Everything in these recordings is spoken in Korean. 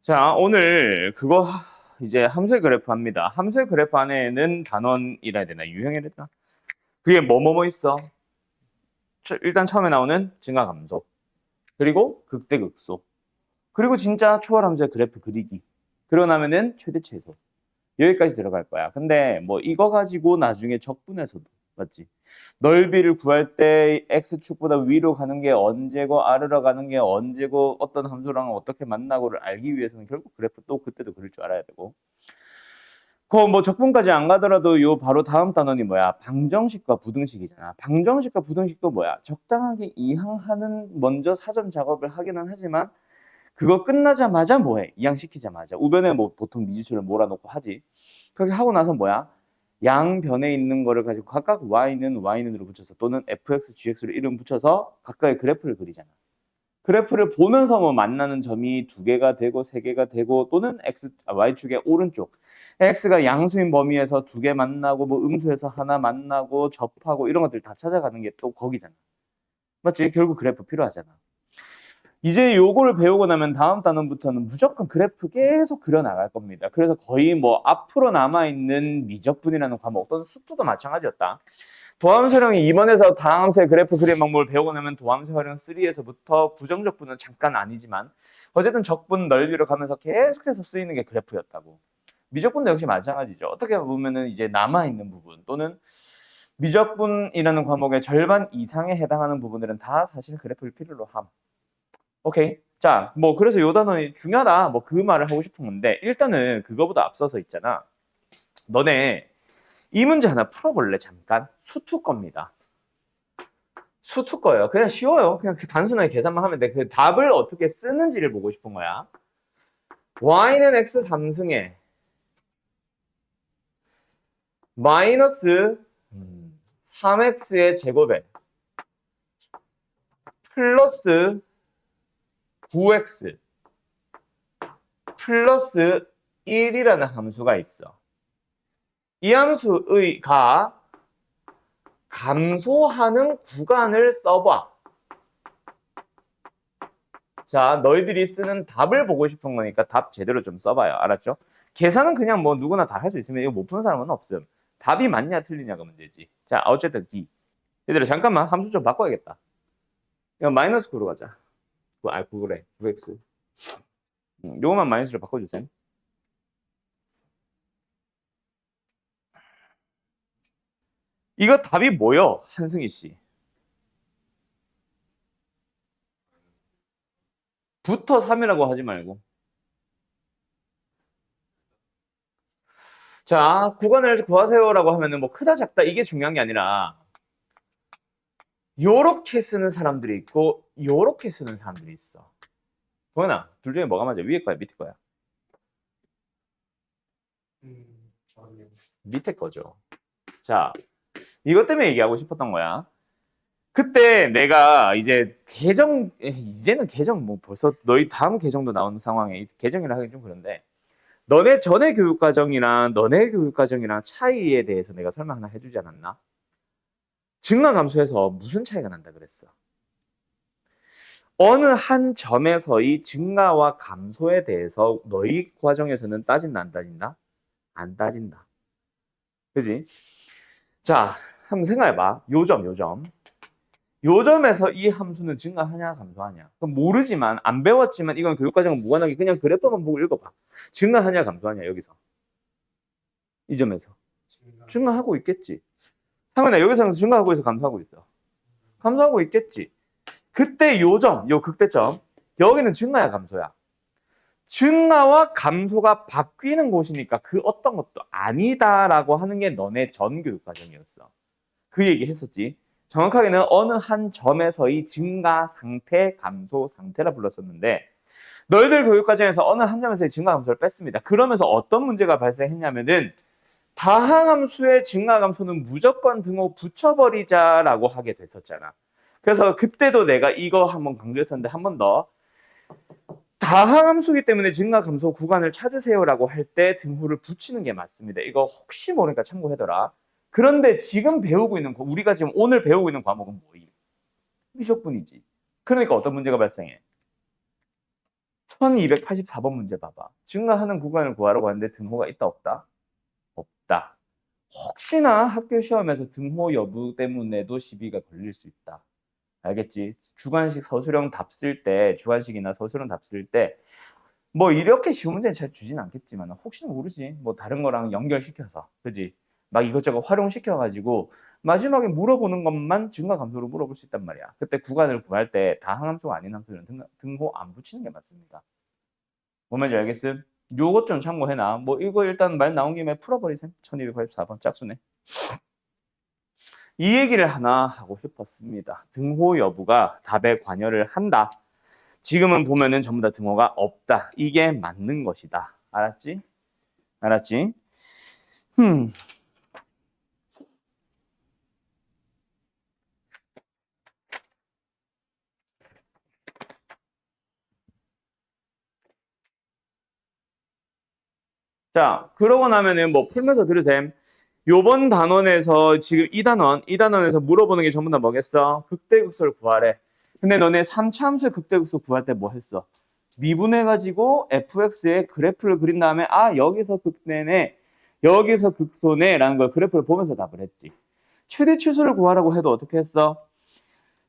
자, 오늘 그거 이제 함수의 그래프 합니다. 함수의 그래프 안에는 단원이라 해야 되나? 유형이라 해야 되나? 그게 뭐뭐뭐 있어? 일단 처음에 나오는 증가 감소. 그리고 극대 극소. 그리고 진짜 초월 함수의 그래프 그리기. 그러고 나면은 최대 최소. 여기까지 들어갈 거야. 근데 뭐 이거 가지고 나중에 적분에서도 맞지? 넓이를 구할 때 x축보다 위로 가는 게 언제고 아래로 가는 게 언제고 어떤 함수랑 어떻게 만나고를 알기 위해서는 결국 그래프 또 그때도 그릴 줄 알아야 되고. 그 뭐 적분까지 안 가더라도 요 바로 다음 단원이 뭐야? 방정식과 부등식이잖아. 방정식과 부등식도 뭐야? 적당하게 이항하는 먼저 사전 작업을 하기는 하지만 그거 끝나자마자 뭐해? 이항시키자마자 우변에 뭐 보통 미지수를 몰아놓고 하지. 그렇게 하고 나서 뭐야? 양변에 있는 거를 가지고 각각 y는 y는으로 붙여서 또는 fx, gx를 이름 붙여서 각각의 그래프를 그리잖아. 그래프를 보면서 뭐 만나는 점이 두 개가 되고 세 개가 되고 또는 y축의 오른쪽 x가 양수인 범위에서 두 개 만나고 뭐 음수에서 하나 만나고 접하고 이런 것들 다 찾아가는 게 또 거기잖아. 맞지? 결국 그래프 필요하잖아. 이제 요거를 배우고 나면 다음 단원부터는 무조건 그래프 계속 그려 나갈 겁니다. 그래서 거의 뭐 앞으로 남아있는 미적분이라는 과목 또는 수투도 마찬가지였다. 도함수 활용이 2번에서 다함수의 그래프 그림 방법을 배우고 나면 도함수 활용 3에서부터 부정적분은 잠깐 아니지만 어쨌든 적분 넓이로 가면서 계속해서 쓰이는 게 그래프였다고. 미적분도 역시 마찬가지죠. 어떻게 보면은 이제 남아있는 부분 또는 미적분이라는 과목의 절반 이상에 해당하는 부분들은 다 사실 그래프를 필요로 함. 오케이. 자, 뭐 그래서 요 단원이 중요하다. 뭐 그 말을 하고 싶은 건데 일단은 그거보다 앞서서 있잖아. 너네 이 문제 하나 풀어볼래? 잠깐. 수투 겁니다. 수투 거예요. 그냥 쉬워요. 그냥 단순하게 계산만 하면 돼. 그 답을 어떻게 쓰는지를 보고 싶은 거야. y는 x 3승에 마이너스 3x의 제곱에 플러스 9x 플러스 1이라는 함수가 있어. 이 함수가 감소하는 구간을 써봐. 자, 너희들이 쓰는 답을 보고 싶은 거니까 답 제대로 좀 써봐요. 알았죠? 계산은 그냥 뭐 누구나 다 할 수 있으면 이거 못 푸는 사람은 없음. 답이 맞냐 틀리냐가 문제지. 자, 어쨌든 D. 얘들아 잠깐만 함수 좀 바꿔야겠다. 이거 마이너스 9로 가자. 9그래. 9x. 요거만 마이너스로 바꿔주세요. 이거 답이 뭐요? 한승희 씨. 부터 3이라고 하지 말고. 자, 구간을 구하세요라고 하면은 뭐 크다 작다 이게 중요한 게 아니라 요렇게 쓰는 사람들이 있고 요렇게 쓰는 사람들이 있어. 동현아, 둘 중에 뭐가 맞아? 위에 거야, 밑에 거야? 밑에 거죠. 자, 이것 때문에 얘기하고 싶었던 거야. 그때 내가 이제 이제는 계정 뭐 벌써 너희 다음 계정도 나오는 상황에 계정이라 하긴 좀 그런데 너네 전에 교육과정이랑 너네 교육과정이랑 차이에 대해서 내가 설명 하나 해주지 않았나? 증가감소에서 무슨 차이가 난다 그랬어? 어느 한 점에서의 증가와 감소에 대해서 너희 과정에서는 따진다 안 따진다? 안 따진다. 그지? 자, 한번 생각해봐. 요점에서 이 함수는 증가하냐 감소하냐? 그럼 모르지만 안 배웠지만 이건 교육과정은 무관하게 그냥 그래프만 보고 읽어봐. 증가하냐 감소하냐 여기서 이 점에서 증가하고 있겠지. 상은아 여기서는 증가하고 있어 감소하고 있어. 감소하고 있겠지. 그때 요점, 요 극대점 여기는 증가야 감소야. 증가와 감소가 바뀌는 곳이니까 그 어떤 것도 아니다라고 하는 게 너네 전 교육과정이었어. 그 얘기 했었지. 정확하게는 어느 한 점에서의 증가 상태, 감소 상태라 불렀었는데 너희들 교육과정에서 어느 한 점에서의 증가 감소를 뺐습니다. 그러면서 어떤 문제가 발생했냐면은 다항함수의 증가 감소는 무조건 등호 붙여버리자라고 하게 됐었잖아. 그래서 그때도 내가 이거 한번 강조했었는데 한 번 더 다항함수기 때문에 증가 감소 구간을 찾으세요라고 할 때 등호를 붙이는 게 맞습니다. 이거 혹시 모르니까 참고해둬라. 그런데 지금 배우고 있는 우리가 지금 오늘 배우고 있는 과목은 뭐임? 미적분이지. 그러니까 어떤 문제가 발생해? 1284번 문제 봐봐. 증가하는 구간을 구하라고 하는데 등호가 있다 없다? 없다. 혹시나 학교 시험에서 등호 여부 때문에도 시비가 걸릴 수 있다. 알겠지? 주관식 서술형 답 쓸 때, 주관식이나 서술형 답 쓸 때 뭐 이렇게 쉬운 문제는 잘 주진 않겠지만 혹시나 모르지. 뭐 다른 거랑 연결시켜서, 그지? 막 이것저것 활용시켜가지고 마지막에 물어보는 것만 증가 감소로 물어볼 수 있단 말이야. 그때 구간을 구할 때 다항함수가 아닌 함수는 등호 안 붙이는 게 맞습니다. 뭔 말인지 알겠음? 요것 좀 참고해놔. 뭐 이거 일단 말 나온 김에 풀어버리셈. 1284번 짝수네. 이 얘기를 하나 하고 싶었습니다. 등호 여부가 답에 관여를 한다. 지금은 보면은 전부 다 등호가 없다. 이게 맞는 것이다. 알았지? 알았지? 음. 자, 그러고 나면은 뭐 풀면서 들으셈. 요번 단원에서 지금 이 단원에서 물어보는 게 전부 다 뭐겠어? 극대극소를 구하래. 근데 너네 3차 함수의 극대극소 구할 때 뭐 했어? 미분해가지고 fx의 그래프를 그린 다음에 아 여기서 극대네 여기서 극소네 라는 걸 그래프를 보면서 답을 했지. 최대 최소를 구하라고 해도 어떻게 했어?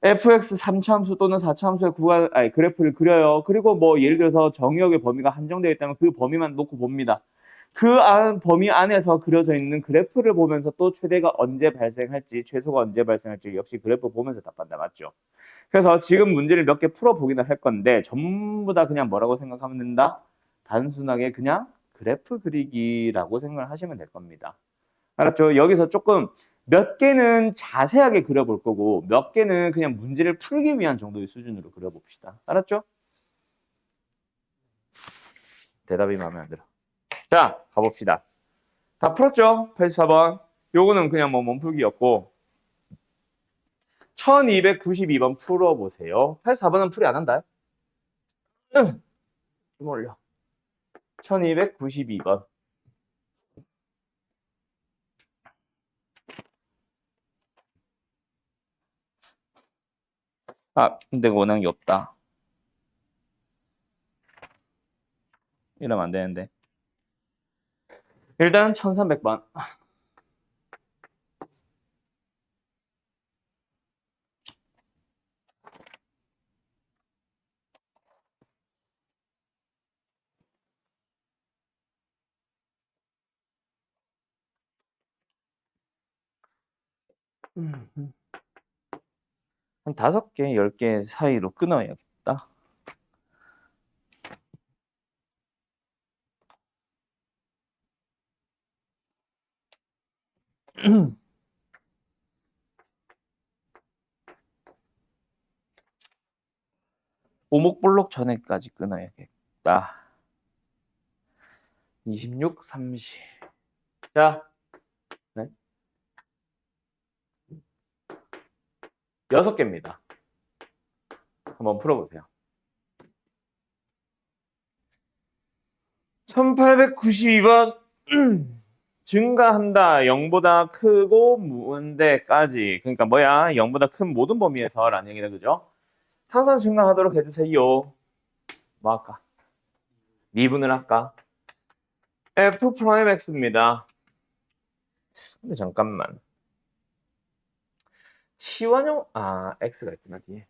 fx 3차 함수 또는 4차 함수의 그래프를 그려요. 그리고 뭐 예를 들어서 정의역의 범위가 한정되어 있다면 그 범위만 놓고 봅니다. 그 범위 안에서 그려져 있는 그래프를 보면서 또 최대가 언제 발생할지 최소가 언제 발생할지 역시 그래프 보면서 답한다. 맞죠? 그래서 지금 문제를 몇 개 풀어보기는 할 건데 전부 다 그냥 뭐라고 생각하면 된다? 단순하게 그냥 그래프 그리기라고 생각을 하시면 될 겁니다. 알았죠? 여기서 조금 몇 개는 자세하게 그려볼 거고 몇 개는 그냥 문제를 풀기 위한 정도의 수준으로 그려봅시다. 알았죠? 대답이 마음에 안 들어. 자, 가봅시다. 다 풀었죠? 84번. 요거는 그냥 뭐 몸풀기였고 1292번 풀어보세요. 84번은 풀이 안 한다. 좀 올려. 1292번. 아, 근데 원항이 없다. 이러면 안 되는데. 일단 1300번. 한 5개, 10개 사이로 끊어야겠다. 오목볼록 전에까지 끊어야겠다. 26, 30. 자, 네. 6개입니다. 한번 풀어보세요. 1892번. 증가한다. 0보다 크고 무한대까지. 그러니까 뭐야? 0보다 큰 모든 범위에서 라는 얘기는 그죠? 항상 증가하도록 해주세요. 뭐 할까? 미분을 할까? f 프라임 x입니다. 근데 잠깐만. 치환형 x가 있구나 뒤에.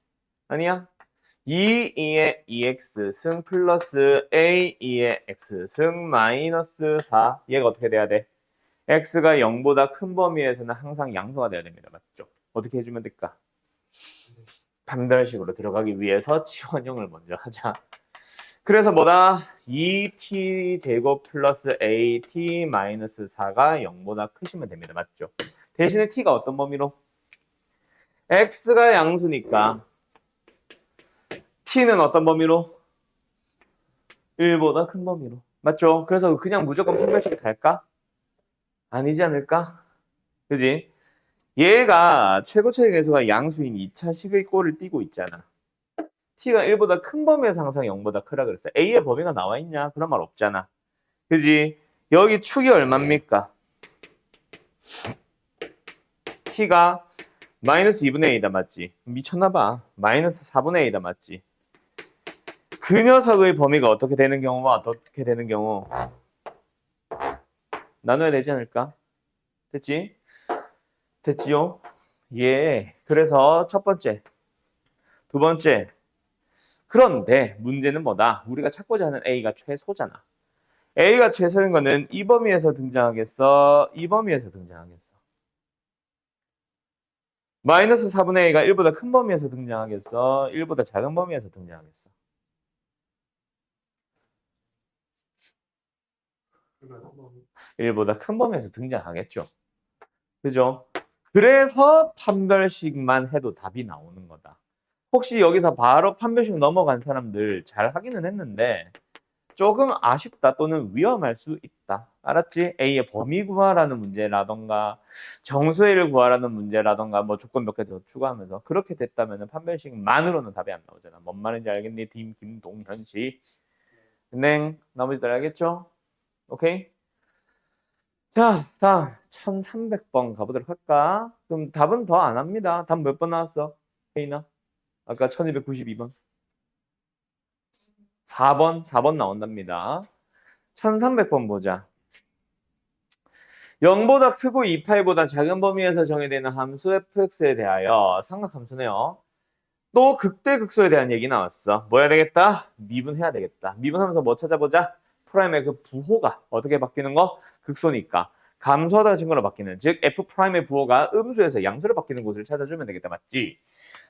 아니야. 2의 2x 승 플러스 a 2의 x 승 마이너스 4. 얘가 어떻게 돼야 돼? x가 0보다 큰 범위에서는 항상 양수가 돼야 됩니다. 맞죠? 어떻게 해주면 될까? 판별식으로 들어가기 위해서 치환형을 먼저 하자. 그래서 뭐다? 2t 제곱 플러스 at 마이너스 4가 0보다 크시면 됩니다. 맞죠? 대신에 t가 어떤 범위로? x가 양수니까 t는 어떤 범위로? 1보다 큰 범위로. 맞죠? 그래서 그냥 무조건 판별식이 갈까? 아니지 않을까? 그지? 얘가 최고차의 계수가 양수인 2차 식의 꼴을 띠고 있잖아. t가 1보다 큰 범위에서 항상 0보다 크라 그랬어. a의 범위가 나와 있냐? 그런 말 없잖아. 그지? 여기 축이 얼마입니까? t가 마이너스 2분의 A다 맞지? 미쳤나봐. 마이너스 4분의 A다 맞지? 그 녀석의 범위가 어떻게 되는 경우와 어떻게 되는 경우 나눠야 되지 않을까? 됐지? 됐지요? 예. 그래서 첫 번째, 두 번째. 그런데 문제는 뭐다? 우리가 찾고자 하는 A가 최소잖아. A가 최소인 거는 이 범위에서 등장하겠어? 이 범위에서 등장하겠어? 마이너스 4분의 A가 1보다 큰 범위에서 등장하겠어? 1보다 작은 범위에서 등장하겠어? 1보다 큰 범위에서 등장하겠죠. 그죠? 그래서 판별식만 해도 답이 나오는 거다. 혹시 여기서 바로 판별식 넘어간 사람들 잘 하기는 했는데 조금 아쉽다 또는 위험할 수 있다. 알았지? A의 범위 구하라는 문제라던가 정수를 구하라는 문제라던가 뭐 조건 몇 개 더 추가하면서 그렇게 됐다면 판별식만으로는 답이 안 나오잖아. 뭔 말인지 알겠니? 김동현 씨. 은행 나머지들 알겠죠? 오케이? 자, 다음 1300번 가보도록 할까? 그럼 답은 더 안 합니다. 답 몇 번 나왔어? 혜인아? 아까 1292번. 4번 나온답니다. 1300번 보자. 0보다 크고 2파이보다 작은 범위에서 정의되는 함수 fx에 대하여 삼각함수네요. 또 극대극소에 대한 얘기 나왔어. 뭐 해야 되겠다? 미분해야 되겠다. 미분하면서 뭐 찾아보자? 프라임의 그 부호가 어떻게 바뀌는 거? 극소니까. 감소하다가 증거로 바뀌는, 즉 f 프라임의 부호가 음수에서 양수로 바뀌는 곳을 찾아주면 되겠다. 맞지?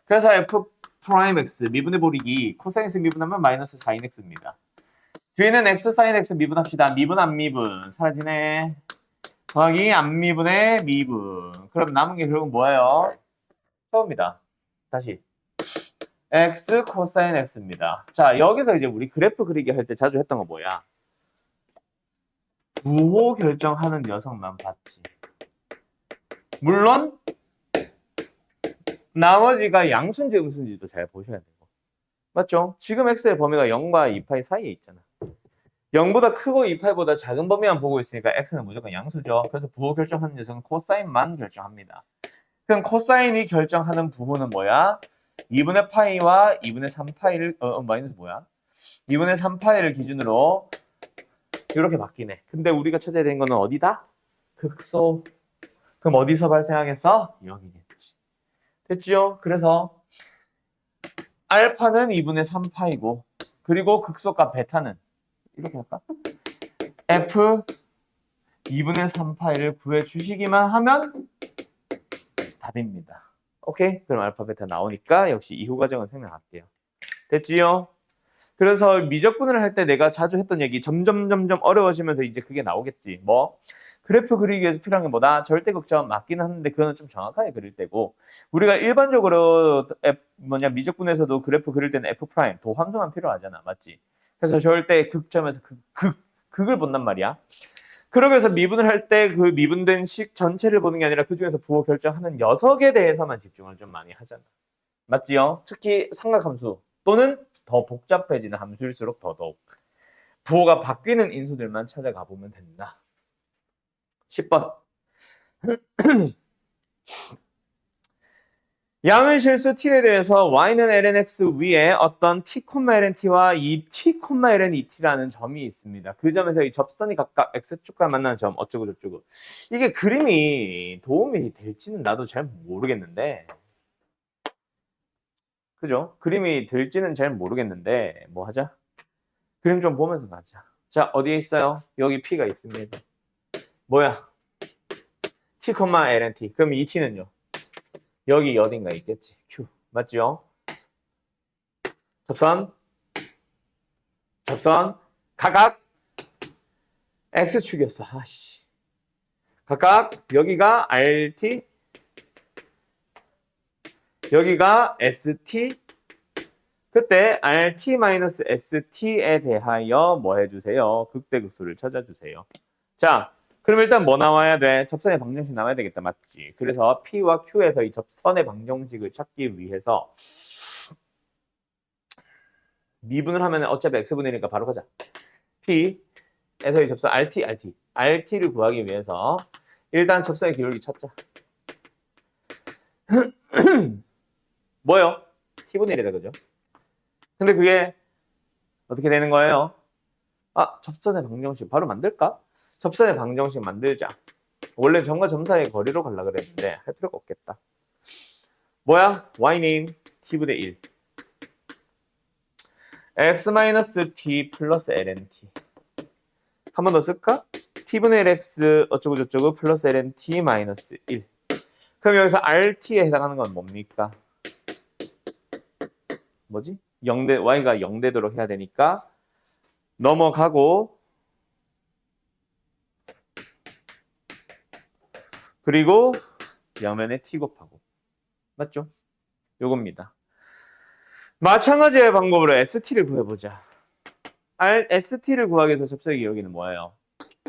그래서 f 프라임 x 미분해 버리기 코사인 x 미분하면 마이너스 4인 x입니다. 뒤에는 x 사인 x 미분합시다. 미분 안 미분 사라지네. 더하기 안 미분의 미분. 그럼 남은 게 결국 뭐예요? 처음입니다. 다시 x 코사인 x입니다. 자, 여기서 이제 우리 그래프 그리기 할 때 자주 했던 거 뭐야? 부호 결정하는 녀석만 봤지. 물론 나머지가 양수인지 음수인지도 잘 보셔야 되고. 맞죠? 지금 x의 범위가 0과 2파이 사이에 있잖아. 0보다 크고 2파이보다 작은 범위만 보고 있으니까 x는 무조건 양수죠. 그래서 부호 결정하는 녀석은 코사인만 결정합니다. 그럼 코사인이 결정하는 부호는 뭐야? 2분의 파이와 2분의 3파이를 마이너스 뭐야? 2분의 3파이를 기준으로 이렇게 바뀌네. 근데 우리가 찾아야 되는 거는 어디다? 극소. 그럼 어디서 발생하겠어? 여기겠지. 됐지요? 그래서 알파는 2분의 3파이고 그리고 극소값 베타는 이렇게 할까? F 2분의 3파이를 구해주시기만 하면 답입니다. 오케이? 그럼 알파 베타 나오니까 역시 이후 과정은 생략할게요. 됐지요? 그래서 미적분을 할 때 내가 자주 했던 얘기 점점 어려워지면서 이제 그게 나오겠지. 뭐? 그래프 그리기 위해서 필요한 게 뭐다? 절대극점 맞기는 하는데 그거는 좀 정확하게 그릴 때고 우리가 일반적으로 미적분에서도 그래프 그릴 때는 F 프라임 도함수만 필요하잖아. 맞지? 그래서 절대 극점에서 극을 본단 말이야. 그러기 위해서 미분을 할 때 그 미분된 식 전체를 보는 게 아니라 그 중에서 부호 결정하는 녀석에 대해서만 집중을 좀 많이 하잖아. 맞지요? 특히 삼각함수 또는 더 복잡해지는 함수일수록 더더욱 부호가 바뀌는 인수들만 찾아가 보면 된다. 10번. 양의 실수 t에 대해서 y는 lnx 위에 어떤 t, lnt와 이 t, lnet라는 점이 있습니다. 그 점에서 이 접선이 각각 x축과 만나는 점 어쩌고 저쩌고 이게 그림이 도움이 될지는 나도 잘 모르겠는데 그죠? 그림이 될지는 잘 모르겠는데 뭐 하자? 그림 좀 보면서 가자. 자, 어디에 있어요? 여기 P가 있습니다. 뭐야? T, LNT. 그럼 이 T는요? 여기 어딘가 있겠지. Q. 맞죠? 접선. 각각 X축이었어. 아씨. 각각 여기가 RT, 여기가 ST. 그때 RT-ST에 대하여 뭐 해주세요? 극대극소를 찾아주세요. 자, 그럼 일단 뭐 나와야 돼? 접선의 방정식 나와야 되겠다. 맞지? 그래서 P와 Q에서 이 접선의 방정식을 찾기 위해서 미분을 하면 어차피 X분의 1이니까 바로 가자. P에서 이 접선 RT를 구하기 위해서 일단 접선의 기울기 찾자. 뭐요? T분의 1이다, 그죠? 근데 그게 어떻게 되는 거예요? 아, 접선의 방정식 바로 만들까? 접선의 방정식 만들자. 원래 점과 점 사이의 거리로 가려고 그랬는데 할 필요가 없겠다. 뭐야? y는 t분의 1 x-t 플러스 ln t 한 번 더 쓸까? t분의 1x 어쩌고 저쩌고 플러스 ln t 마이너스 1 그럼 여기서 rt에 해당하는 건 뭡니까? 뭐지? 0대, y가 0되도록 해야 되니까 넘어가고 그리고 양면에 t 곱하고 맞죠? 요겁니다. 마찬가지의 방법으로 st를 구해보자. st를 구하기 위해서 접속의 여기는 뭐예요?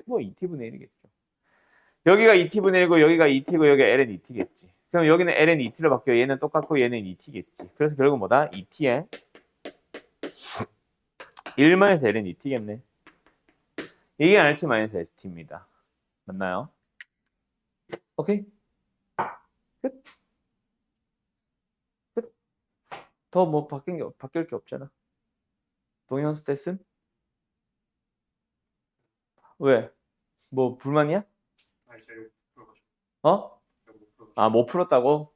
뭐 2t분의 1이겠죠. 여기가 2t분의 1이고 여기가 2t고 여기가 ln 2t겠지. 그럼 여기는 ln 2t로 바뀌어 얘는 똑같고 얘는 2t겠지. 그래서 결국 뭐다? 2t에 1-ln 2t겠네. 이게 rt-st입니다. 맞나요? 오케이? 끝? 끝? 더 뭐 바뀔 게 없잖아. 동현 스탯은? 왜? 뭐 불만이야? 어? 아, 못 풀었다고?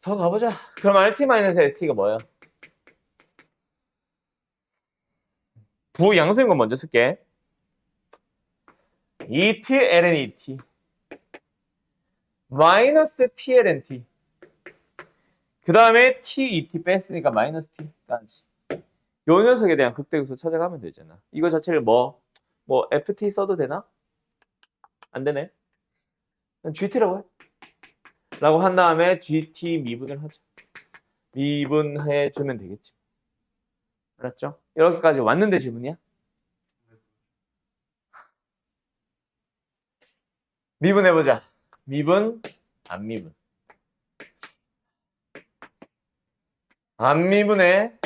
더 가보자. 그럼 rt-st가 뭐야? 부양수인 거 먼저 쓸게. 2t ln 2t 마이너스 t ln t 그 다음에 t 2t 뺐으니까 마이너스 t까지. 요 녀석에 대한 극대극소 찾아가면 되잖아. 이거 자체를 뭐 ft 써도 되나? 안 되네. gt라고 해. 라고 한 다음에 gt 미분을 하자. 미분해 주면 되겠지. 알았죠? 이렇게까지 왔는데 질문이야? 미분해보자. 미분, 안 미분. 안 미분에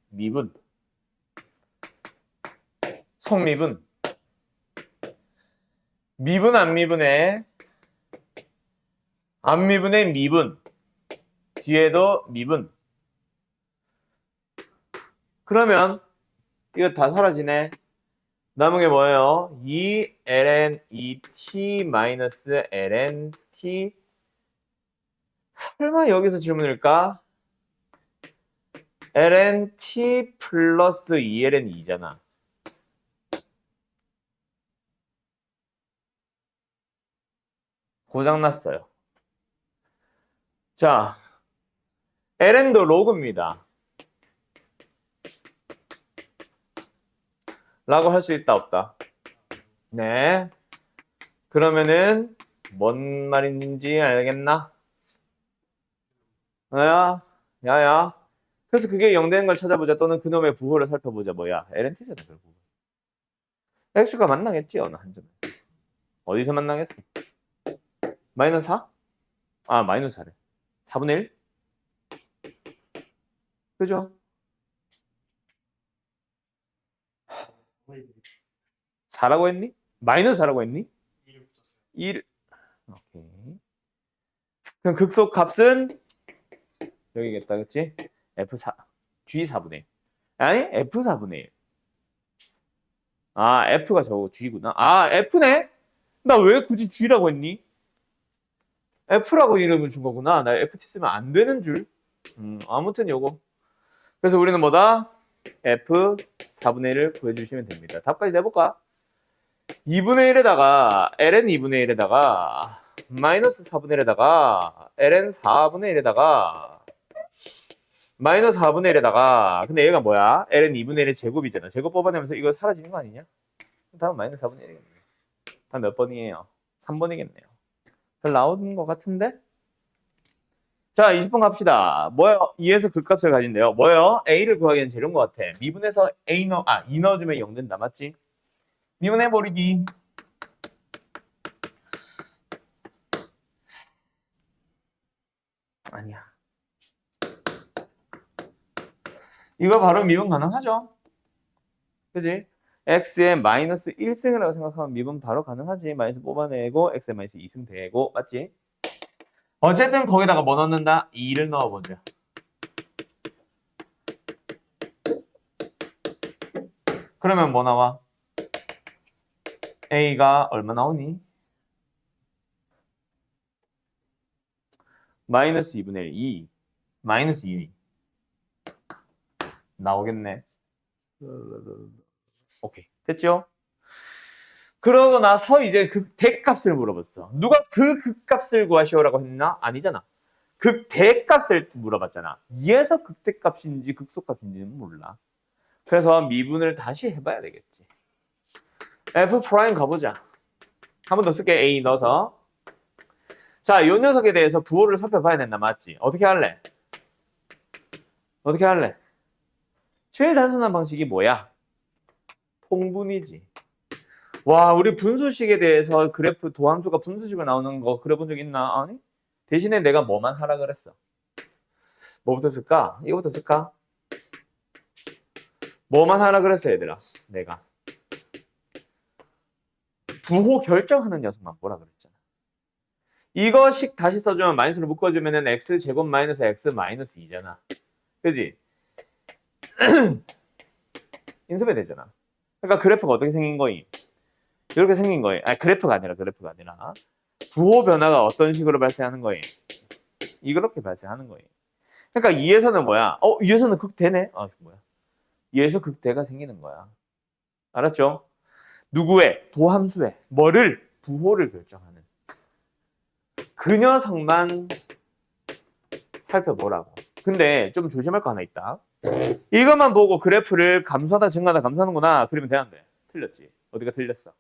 미분. 속미분. 미분, 안 미분에 안 미분에 미분. 뒤에도 미분. 그러면 이거 다 사라지네. 남은 게 뭐예요? 2ln 2t 마이너스 ln t. 설마 여기서 질문일까? ln t 플러스 2ln 2잖아. 고장났어요. 자, ln도 로그입니다. 라고 할 수 있다 없다? 네. 그러면은 뭔 말인지 알겠나? 야야. 그래서 그게 0 되는 걸 찾아보자. 또는 그놈의 부호를 살펴보자. 뭐야? lnt잖아 결국. x가 만나겠지 어느 한 점에. 어디서 만나겠어? 마이너스 4? 아 마이너스 4래. 4분의 1? 그죠? 4라고 했니? 마이너스 4라고 했니? 1. 오케이. 그럼 극소 값은 여기겠다, 그치? F4, G4분의 1. 아니, F4분의 1. 아, F가 저거 G구나. 아, F네? 나 왜 굳이 G라고 했니? F라고 이름을 준 거구나. 나 FT 쓰면 안 되는 줄. 아무튼 요거. 그래서 우리는 뭐다? F4분의 1을 구해주시면 됩니다. 답까지 내볼까? 2분의 1에다가 ln 2분의 1에다가 마이너스 4분의 1에다가 ln 4분의 1에다가 마이너스 4분의 1에다가 근데 얘가 뭐야? ln 2분의 1의 제곱이잖아. 제곱 뽑아내면서 이거 사라지는 거 아니냐? 다음 마이너스 4분의 1이겠네. 다음 몇 번이에요? 3번이겠네요. 별 나오는 것 같은데? 자, 20번 갑시다. 뭐요? 2에서 극값을 가진대요. 뭐요? A를 구하기엔 제일 좋은 것 같아. 미분에서 A 2 넣어주면 0 된다. 맞지? 미분해버리기. 아니야. 이거 바로 미분 가능하죠? 그지? x에 마이너스 1승이라고 생각하면 미분 바로 가능하지. 마이너스 뽑아내고 x에 마이너스 2승 되고 맞지? 어쨌든 거기다가 뭐 넣는다? 2를 넣어보자. 그러면 뭐 나와? A가 얼마 나오니? 마이너스 2분의 2. 마이너스 2 나오겠네. 오케이. 됐죠? 그러고 나서 이제 극대값을 물어봤어. 누가 그 극값을 구하시오라고 했나? 아니잖아. 극대값을 물어봤잖아. 얘에서 극대값인지 극소값인지는 몰라. 그래서 미분을 다시 해봐야 되겠지. F 프라임 가보자. 한 번 더 쓸게. A 넣어서. 자, 이 녀석에 대해서 부호를 살펴봐야 된다. 맞지? 어떻게 할래? 어떻게 할래? 제일 단순한 방식이 뭐야? 통분이지. 와, 우리 분수식에 대해서 그래프 도함수가 분수식으로 나오는 거 그려본 적 있나? 아니? 대신에 내가 뭐만 하라 그랬어? 뭐부터 쓸까? 이거부터 쓸까? 뭐만 하라 그랬어, 얘들아? 내가. 부호 결정하는 녀석만 뭐라 그랬잖아. 이거식 다시 써주면 마이너스로 묶어주면은 x제곱 마이너스 x 마이너스 2잖아. 그지? 인수배 되잖아. 그러니까 그래프가 어떻게 생긴 거임? 이렇게 생긴 거예요. 아니, 그래프가 아니라 부호 변화가 어떤 식으로 발생하는 거예요? 이렇게 발생하는 거예요. 그러니까 2에서는 뭐야? 2에서는 극대네? 뭐야? 2에서 극대가 생기는 거야. 알았죠? 누구의? 도함수의. 뭐를? 부호를 결정하는. 그 녀석만 살펴보라고. 근데 좀 조심할 거 하나 있다. 이것만 보고 그래프를 감소하다 증가하다 감소하는구나 그러면 되는데 틀렸지. 어디가 틀렸어?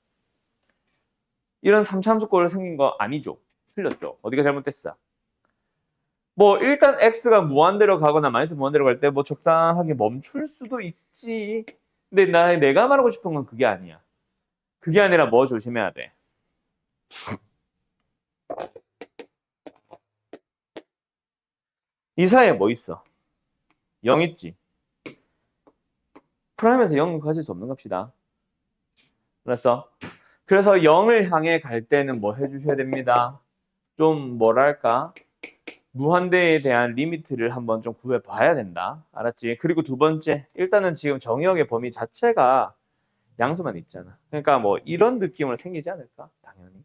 이런 3차함수꼴 생긴 거 아니죠. 틀렸죠. 어디가 잘못됐어? 뭐 일단 x가 무한대로 가거나 마이너스 무한대로 갈 때 뭐 적당하게 멈출 수도 있지. 근데 내가 말하고 싶은 건 그게 아니야. 그게 아니라 뭐 조심해야 돼? 이 사이에 뭐 있어? 0 있지. 프라임에서 0을 가질 수 없는 값이다. 알았어? 그래서 0을 향해 갈 때는 뭐 해주셔야 됩니다. 좀 뭐랄까 무한대에 대한 리미트를 한번 좀 구해봐야 된다. 알았지? 그리고 두 번째, 일단은 지금 정의역의 범위 자체가 양수만 있잖아. 그러니까 뭐 이런 느낌으로 생기지 않을까? 당연히.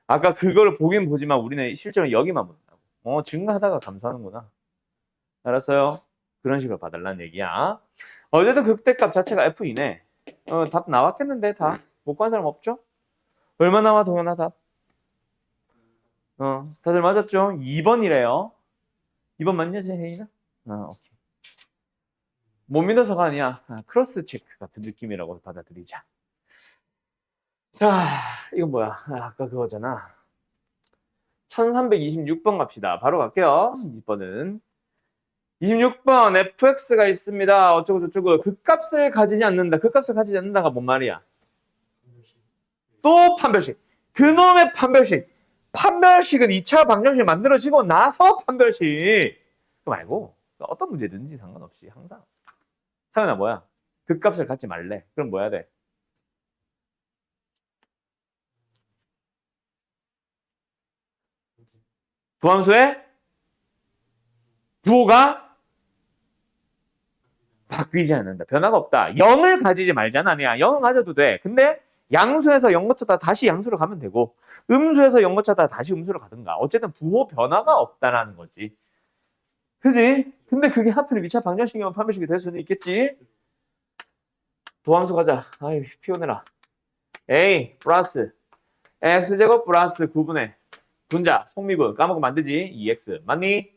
아까 그걸 보긴 보지만 우리는 실제로 여기만 본다고. 증가하다가 감소하는구나. 알았어요? 그런 식으로 봐달라는 얘기야. 어제도 극대값 자체가 F이네. 답 나왔겠는데 다. 못 구한 사람 없죠? 얼마 나와 동현아 답? 다들 맞았죠? 2번이래요. 2번 맞냐, 혜인아? 오케이. 못 믿어서가 아니야. 크로스 체크 같은 느낌이라고 받아들이자. 자, 이건 뭐야? 아까 그거잖아. 1326번 갑시다. 바로 갈게요. 2번은. 26번 fx가 있습니다. 어쩌고저쩌고 극값을 가지지 않는다. 극값을 가지지 않는다가 뭔 말이야? 또 판별식. 그놈의 판별식. 판별식은 2차 방정식 만들어지고 나서 판별식. 그거 말고 어떤 문제든지 상관없이 항상. 상현아 뭐야? 극값을 갖지 말래. 그럼 뭐 해야 돼? 부함수의 부호가 바뀌지 않는다. 변화가 없다. 0을 가지지 말잖아. 아니야. 0을 가져도 돼. 근데 양수에서 0 거쳐다 다시 양수로 가면 되고 음수에서 0 거쳐다 다시 음수로 가든가. 어쨌든 부호 변화가 없다라는 거지. 그지? 근데 그게 하필 2차 방정식이면 판별식이 될 수는 있겠지? 도함수 가자. 아이 피곤해라. A 플러스 x제곱 플러스 9분의 분자 속미분 까먹으면 안 되지. 2x 맞니?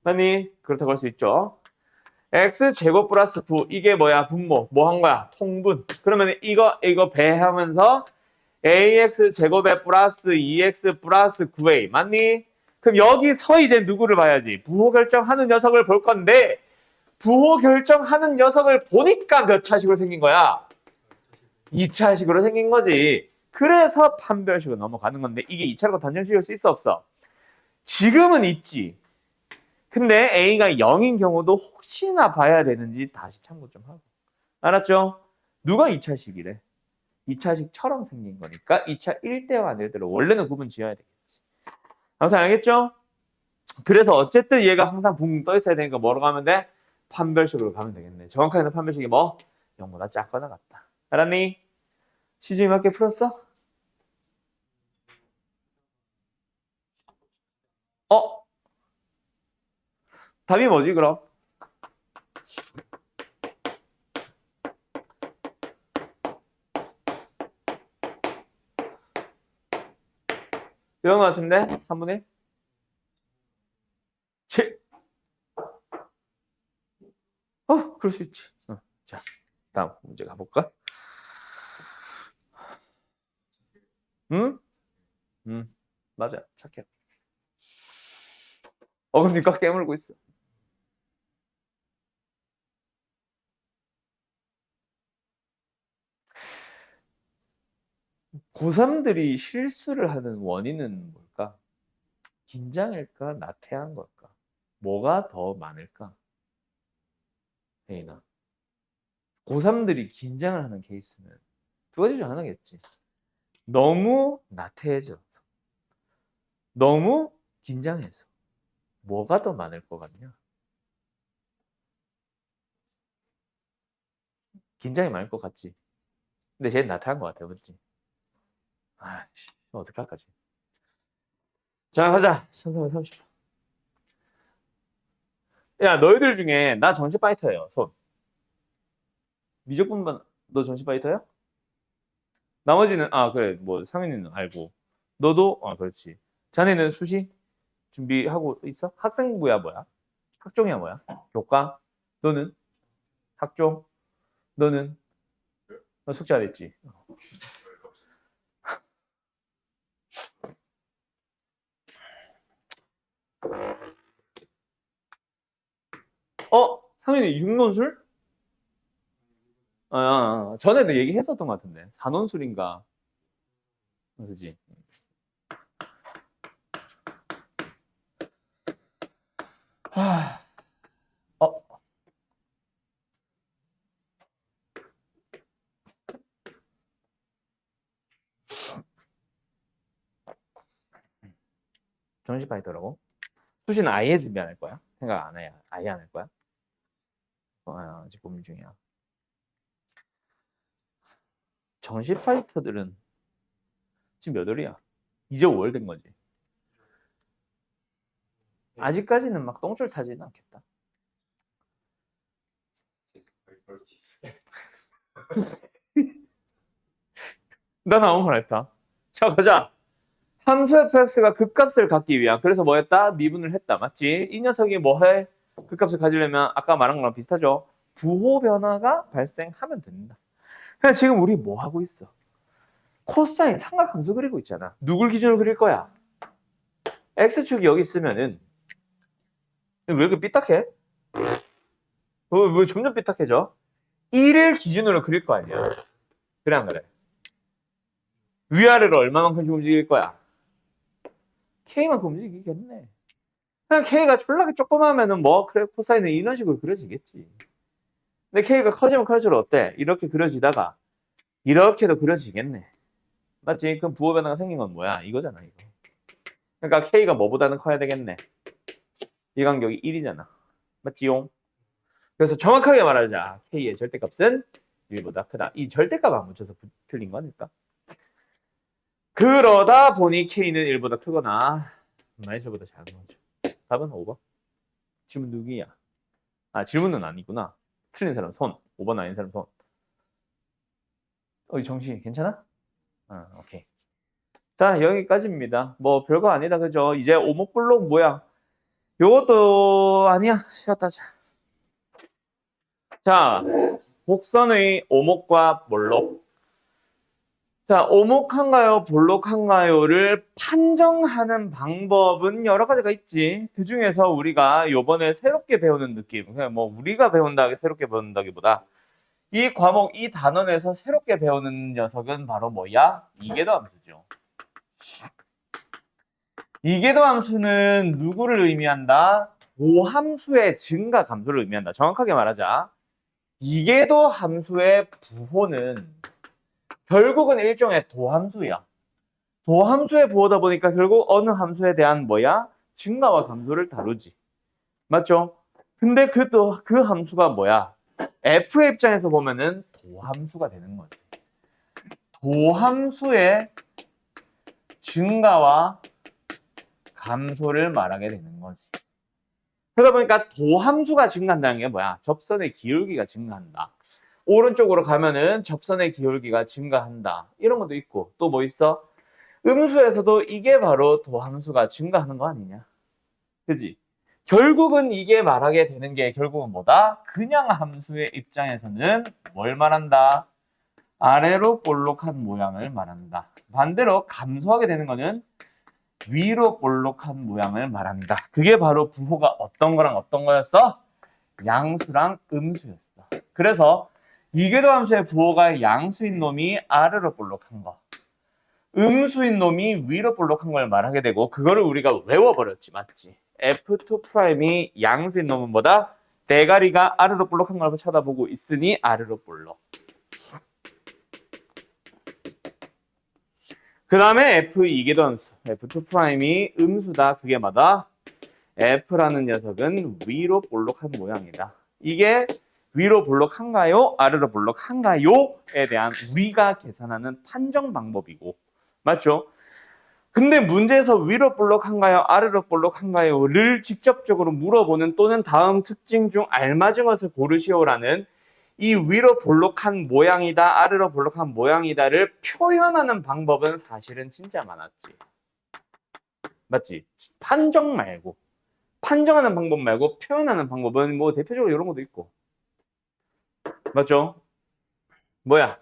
맞니? 그렇다고 할 수 있죠. x제곱 플러스 9 이게 뭐야? 분모 뭐 한 거야? 통분. 그러면 이거 배하면서 ax 제곱에 플러스 2x 플러스 9a 맞니? 그럼 여기서 이제 누구를 봐야지? 부호 결정하는 녀석을 볼 건데 부호 결정하는 녀석을 보니까 몇 차식으로 생긴 거야? 2차식으로 생긴 거지. 그래서 판별식으로 넘어가는 건데 이게 2차로 단정식일 수 있어 없어? 지금은 있지. 근데 A가 0인 경우도 혹시나 봐야 되는지 다시 참고 좀 하고. 알았죠? 누가 2차식이래? 2차식처럼 생긴 거니까 2차 1대와 1대로 원래는 구분 지어야 되겠지. 아무튼 알겠죠? 그래서 어쨌든 얘가 항상 붕 떠 있어야 되니까 뭐로 가면 돼? 판별식으로 가면 되겠네. 정확하게는 판별식이 뭐? 0보다 작거나 같다. 알았니? 시중에 맞게 풀었어? 어? 답이 뭐지 그럼? 이런 거 같은데? 3분의 1? 7. 그럴 수 있지. 자, 다음 문제 가볼까? 응? 맞아. 착해. 어금니가 깨물고 있어. 고3들이 실수를 하는 원인은 뭘까? 긴장일까? 나태한 걸까? 뭐가 더 많을까? 혜인아. 고3들이 긴장을 하는 케이스는 두 가지 중 하나겠지. 너무 나태해져서, 너무 긴장해서. 뭐가 더 많을 것 같냐? 긴장이 많을 것 같지. 근데 쟤는 나태한 것 같아, 맞지? 아이씨, 어떡할까지. 자, 가자. 1330. 야, 너희들 중에 나 정시 파이터예요. 손. 미적분반 너 정시 파이터야? 나머지는 그래. 뭐 상현이는 알고. 너도 그렇지. 자네는 수시 준비하고 있어? 학생부야 뭐야? 학종이야 뭐야? 교과? 너는 학종? 너는 너 숙제 안 했지? 상현이 육론술? 전에도 얘기했었던 것 같은데. 산원술인가? 그지? 어, 정시 파이터라고? 수시는 아예 준비 안 할 거야? 생각 안 해. 아예 안 할 거야? 아직 고민 중이야. 정시 파이터들은 지금 몇 월이야? 이제 5월 된 거지. 아직까지는 막 똥줄 타지는 않겠다. 난 아무 말 했다. 자, 가자. 함수 fx가 극값을 갖기 위한, 그래서 뭐 했다? 미분을 했다. 맞지? 이 녀석이 뭐 해? 극값을 가지려면 아까 말한 거랑 비슷하죠? 부호 변화가 발생하면 된다. 그냥 지금 우리 뭐 하고 있어? 코사인 삼각함수 그리고 있잖아. 누굴 기준으로 그릴 거야? x축이 여기 있으면은 왜 이렇게 삐딱해? 왜 점점 삐딱해져? 1을 기준으로 그릴 거 아니야. 그래 안 그래? 위아래로 얼마만큼씩 움직일 거야? K만큼 움직이겠네. 그냥 K가 졸라게 조그마하면은 뭐 그래 코사인은 이런 식으로 그려지겠지. 근데 K가 커지면 커질수록 어때? 이렇게 그려지다가 이렇게도 그려지겠네. 맞지? 그럼 부호 변화가 생긴 건 뭐야? 이거잖아 이거. 그러니까 K가 뭐보다는 커야 되겠네. 이 간격이 1이잖아. 맞지용? 그래서 정확하게 말하자. K의 절대값은 1보다 크다. 이 절대값 안 붙여서 틀린 거니까. 그러다 보니 K는 1보다 크거나 마이너스보다 작은 거죠. 답은 5번. 질문 누구야? 질문은 아니구나. 틀린 사람 손. 5번 아닌 사람 손. 정신 괜찮아? 오케이. 자, 여기까지입니다. 뭐 별거 아니다. 그죠? 이제 오목블록 뭐야? 요것도 아니야. 쉬었다 자. 자, 곡선의 오목과 볼록. 자, 오목한가요, 볼록한가요를 판정하는 방법은 여러 가지가 있지. 그 중에서 우리가 요번에 새롭게 배우는 느낌, 그냥 뭐 우리가 배운다, 새롭게 배운다기보다 이 과목, 이 단원에서 새롭게 배우는 녀석은 바로 뭐야? 이계도 함수죠. 이계도 함수는 누구를 의미한다? 도함수의 증가 감소를 의미한다. 정확하게 말하자. 이계도 함수의 부호는 결국은 일종의 도함수야. 도함수의 부호다 보니까 결국 어느 함수에 대한 뭐야? 증가와 감소를 다루지. 맞죠? 근데 그 함수가 뭐야? F의 입장에서 보면은 도함수가 되는 거지. 도함수의 증가와 감소를 말하게 되는 거지. 그러다 보니까 도함수가 증가한다는 게 뭐야? 접선의 기울기가 증가한다. 오른쪽으로 가면은 접선의 기울기가 증가한다. 이런 것도 있고 또 뭐 있어? 음수에서도 이게 바로 도함수가 증가하는 거 아니냐? 그지? 결국은 이게 말하게 되는 게 결국은 뭐다? 그냥 함수의 입장에서는 뭘 말한다? 아래로 볼록한 모양을 말한다. 반대로 감소하게 되는 거는 위로 볼록한 모양을 말한다. 그게 바로 부호가 어떤 거랑 어떤 거였어? 양수랑 음수였어. 그래서 이궤도 함수의 부호가 양수인 놈이 아래로 볼록한 거, 음수인 놈이 위로 볼록한 걸 말하게 되고 그거를 우리가 외워버렸지, 맞지? F2'이 양수인 놈은 뭐다? 대가리가 아래로 볼록한 걸 쳐다보고 있으니 아래로 볼록. 그 다음에 F 이궤도 함수, F2'이 음수다. 그게 뭐다? F라는 녀석은 위로 볼록한 모양이다. 이게 위로 볼록한가요? 아래로 볼록한가요?에 대한 우리가 계산하는 판정 방법이고, 맞죠? 근데 문제에서 위로 볼록한가요? 아래로 볼록한가요?를 직접적으로 물어보는 또는 다음 특징 중 알맞은 것을 고르시오라는 이 위로 볼록한 모양이다, 아래로 볼록한 모양이다를 표현하는 방법은 사실은 진짜 많았지. 맞지? 판정 말고. 판정하는 방법 말고 표현하는 방법은 뭐 대표적으로 이런 것도 있고. 맞죠? 뭐야?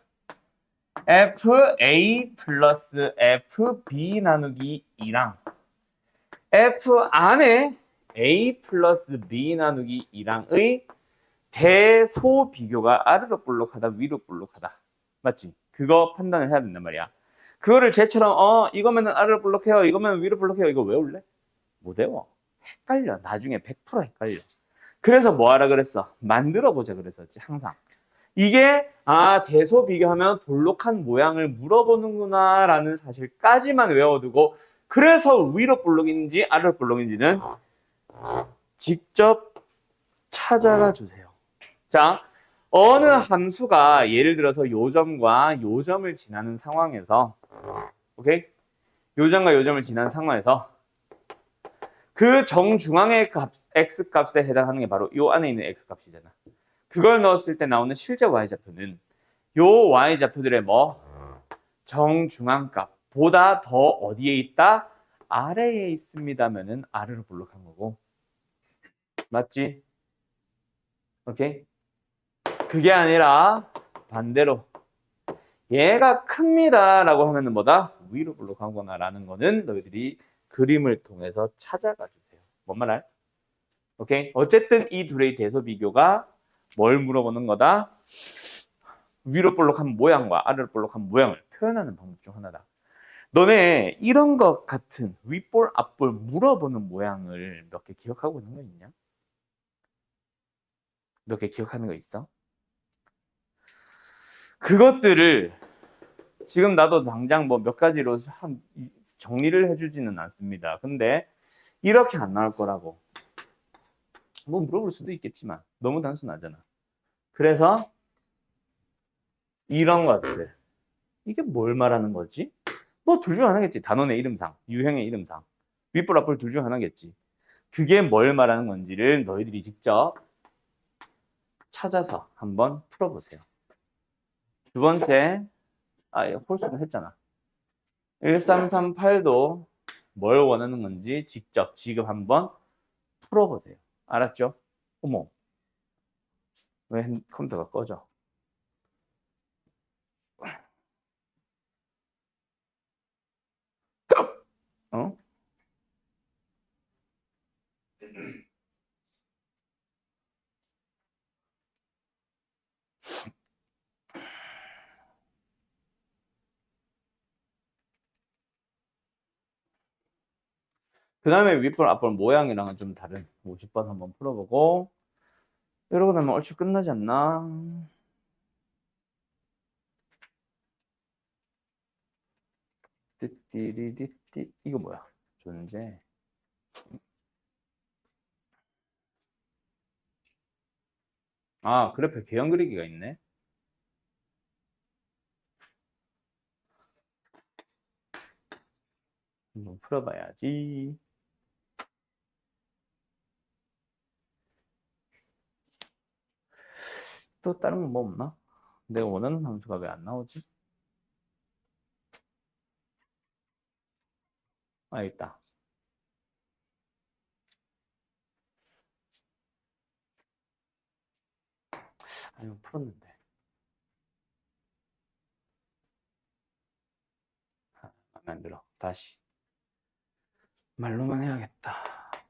FA 플러스 FB 나누기 2랑 F 안에 A 플러스 B 나누기 2랑의 대소 비교가 아래로 볼록하다, 위로 볼록하다. 맞지? 그거 판단을 해야 된단 말이야. 그거를 쟤처럼 이거면은 아래로 볼록해요, 이거면 위로 볼록해요, 이거 외울래? 못 외워. 헷갈려. 나중에 100% 헷갈려. 그래서 뭐 하라 그랬어? 만들어 보자 그랬었지, 항상. 이게 대소 비교하면 볼록한 모양을 물어보는구나 라는 사실까지만 외워두고, 그래서 위로 볼록인지 아래로 볼록인지는 직접 찾아가 주세요. 자, 어느 함수가 예를 들어서 요점과 요점을 지나는 상황에서, 오케이? 요점과 요점을 지나는 상황에서 그 정중앙의 값, x값에 해당하는 게 바로 요 안에 있는 x값이잖아. 그걸 넣었을 때 나오는 실제 y좌표는 요 y좌표들의 뭐 정중앙값보다 더 어디에 있다? 아래에 있습니다면은 아래로 볼록한 거고. 맞지? 오케이? 그게 아니라 반대로 얘가 큽니다 라고 하면은 뭐다? 위로 볼록한 거나 라는 거는 너희들이 그림을 통해서 찾아가 주세요. 뭔 말 알? 오케이? 어쨌든 이 둘의 대소 비교가 뭘 물어보는 거다? 위로 볼록한 모양과 아래로 볼록한 모양을 표현하는 방법 중 하나다. 너네 이런 것 같은 윗볼, 앞볼 물어보는 모양을 몇 개 기억하고 있는 거 있냐? 몇 개 기억하는 거 있어? 그것들을 지금 나도 당장 뭐 몇 가지로 정리를 해주지는 않습니다. 근데 이렇게 안 나올 거라고. 뭐 물어볼 수도 있겠지만 너무 단순하잖아. 그래서 이런 것들. 이게 뭘 말하는 거지? 뭐 둘 중 하나겠지. 단원의 이름상, 유형의 이름상. 윗볼, 앞볼 둘 중 하나겠지. 그게 뭘 말하는 건지를 너희들이 직접 찾아서 한번 풀어보세요. 두 번째, 홀수는 했잖아. 1338도 뭘 원하는 건지 직접 지금 한번 풀어보세요. 알았죠? 어머, 왜 컴퓨터가 꺼져? 어? 그 다음에 윗볼, 앞볼 모양이랑은 좀 다른 50번 한번 풀어보고 이러고 나면 얼추 끝나지 않나? 띠띠리띠띠 이거 뭐야? 존재. 그래프 개형 그리기가 있네. 한번 풀어봐야지. 또 다른 거 뭐 없나? 내가 원하는 함수가 왜 안 나오지? 아, 있다. 아니, 풀었는데. 마음에 안 들어. 다시. 말로만 해야겠다.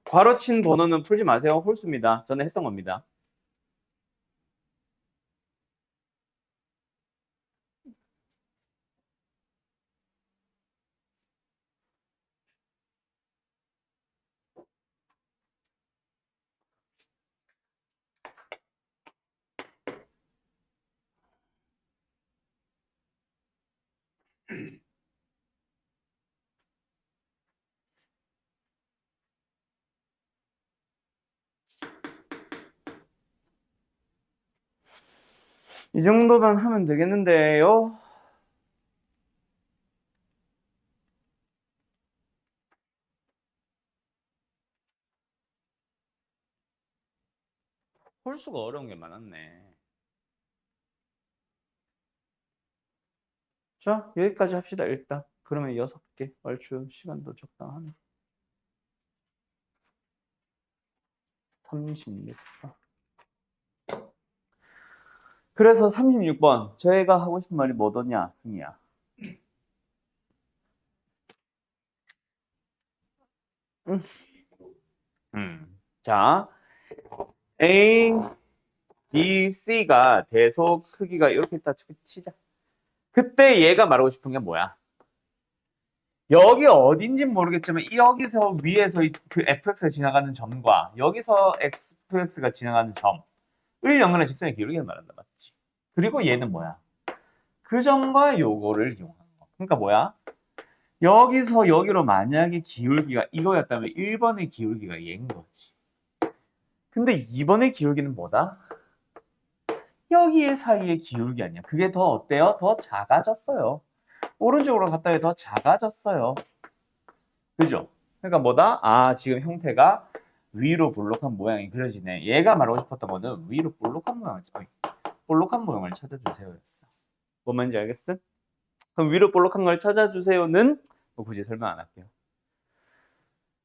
괄호친 번호는 풀지 마세요. 홀수입니다. 전에 했던 겁니다. 이 정도만 하면 되겠는데요. 홀수가 어려운 게 많았네. 자, 여기까지 합시다, 일단. 그러면 6개. 얼추 시간도 적당하네. 36번. 그래서 36번. 저희가 하고 싶은 말이 뭐더냐, 승희야? 자, A, B, C가 대소 크기가 이렇게 있다 치자. 그때 얘가 말하고 싶은 게 뭐야? 여기 어딘진 모르겠지만 여기서 위에서 그 fx가 지나가는 점과 여기서 fx가 지나가는 점을 연결한 직선의 기울기를 말한다, 맞지? 그리고 얘는 뭐야? 그 점과 요거를 이용하는 거. 그러니까 뭐야? 여기서 여기로 만약에 기울기가 이거였다면 1번의 기울기가 얘인 거지. 근데 2번의 기울기는 뭐다? 여기의 사이의 기울기 아니야. 그게 더 어때요? 더 작아졌어요. 오른쪽으로 갔다 더 작아졌어요. 그죠? 그러니까 뭐다? 아, 지금 형태가 위로 볼록한 모양이 그려지네. 얘가 말하고 싶었던 거는 위로 볼록한 모양을 찾아주세요였어. 뭔 말인지 알겠어? 그럼 위로 볼록한 걸 찾아주세요는 뭐 굳이 설명 안 할게요.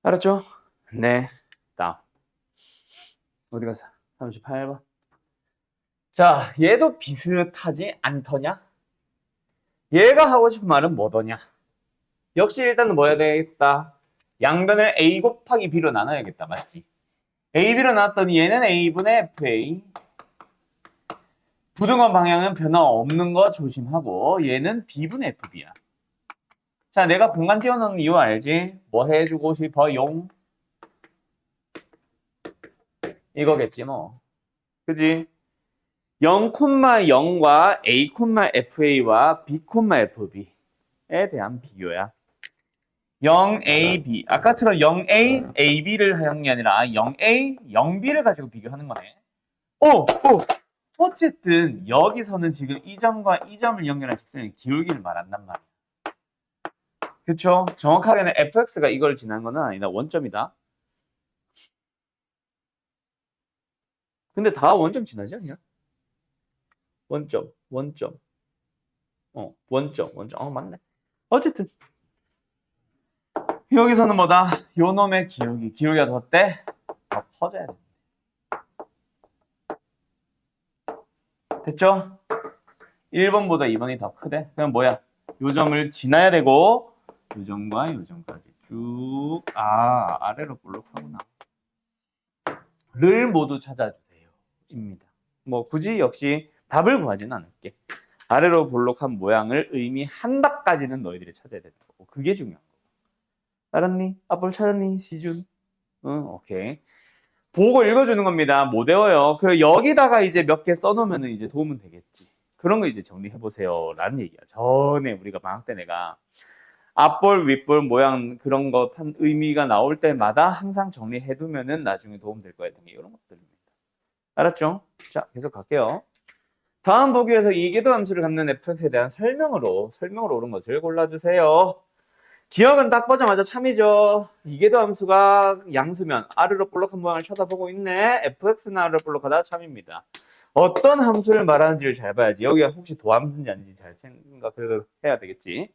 알았죠? 네. 다음. 어디 가서 38번. 자, 얘도 비슷하지 않더냐? 얘가 하고 싶은 말은 뭐더냐? 역시 일단은 뭐 해야 되겠다? 양변을 A 곱하기 B로 나눠야겠다. 맞지? A, B로 나눴더니 얘는 A분의 FA. 부등원 방향은 변화 없는 거 조심하고 얘는 B분의 FB야. 자, 내가 공간 띄워놓은 이유 알지? 뭐 해주고 싶어? 용? 이거겠지 뭐. 그지? 0,0과 A,FA와 B,FB에 대한 비교야. 0A, B. 아까처럼 0A, AB를 하는 게 아니라 0A, 0B를 가지고 비교하는 거네. 오! 어쨌든 여기서는 지금 이 점과 이 점을 연결한 직선의 기울기를 말한단 말이야. 그쵸? 정확하게는 fx가 이걸 지난 건 아니다. 원점이다. 근데 다 원점 지나지 않냐? 원점. 원점. 맞네. 어쨌든 여기서는 뭐다? 요 놈의 기울기가 더 어때? 더 커져야 돼. 됐죠? 1번보다 2번이 더 크대. 그럼 뭐야? 요 점을 지나야 되고 요 점과 요 점까지 쭉 아래로 볼록하구나. 를 모두 찾아주세요. 입니다. 뭐 굳이 역시 답을 구하지는 않을게. 아래로 볼록한 모양을 의미한다까지는 너희들이 찾아야 된다. 그게 중요한 거. 알았니? 앞을 찾았니? 시준. 응, 오케이. 보고 읽어주는 겁니다. 못 외워요. 그 여기다가 이제 몇 개 써놓으면 이제 도움은 되겠지. 그런 거 이제 정리해 보세요. 라는 얘기야. 전에 우리가 방학 때 내가 앞볼, 윗볼 모양 그런 거 의미가 나올 때마다 항상 정리해 두면은 나중에 도움 될 거야. 이런 것들입니다. 알았죠? 자, 계속 갈게요. 다음 보기에서 이계도 함수를 갖는 fx에 대한 설명으로 옳은 것을 골라주세요. 기억은 딱 보자마자 참이죠. 이계도 함수가 양수면 R로 볼록한 모양을 쳐다보고 있네. fx는 R로 볼록하다 참입니다. 어떤 함수를 말하는지를 잘 봐야지. 여기가 혹시 도함수인지 아닌지 잘 생각을 해야 되겠지.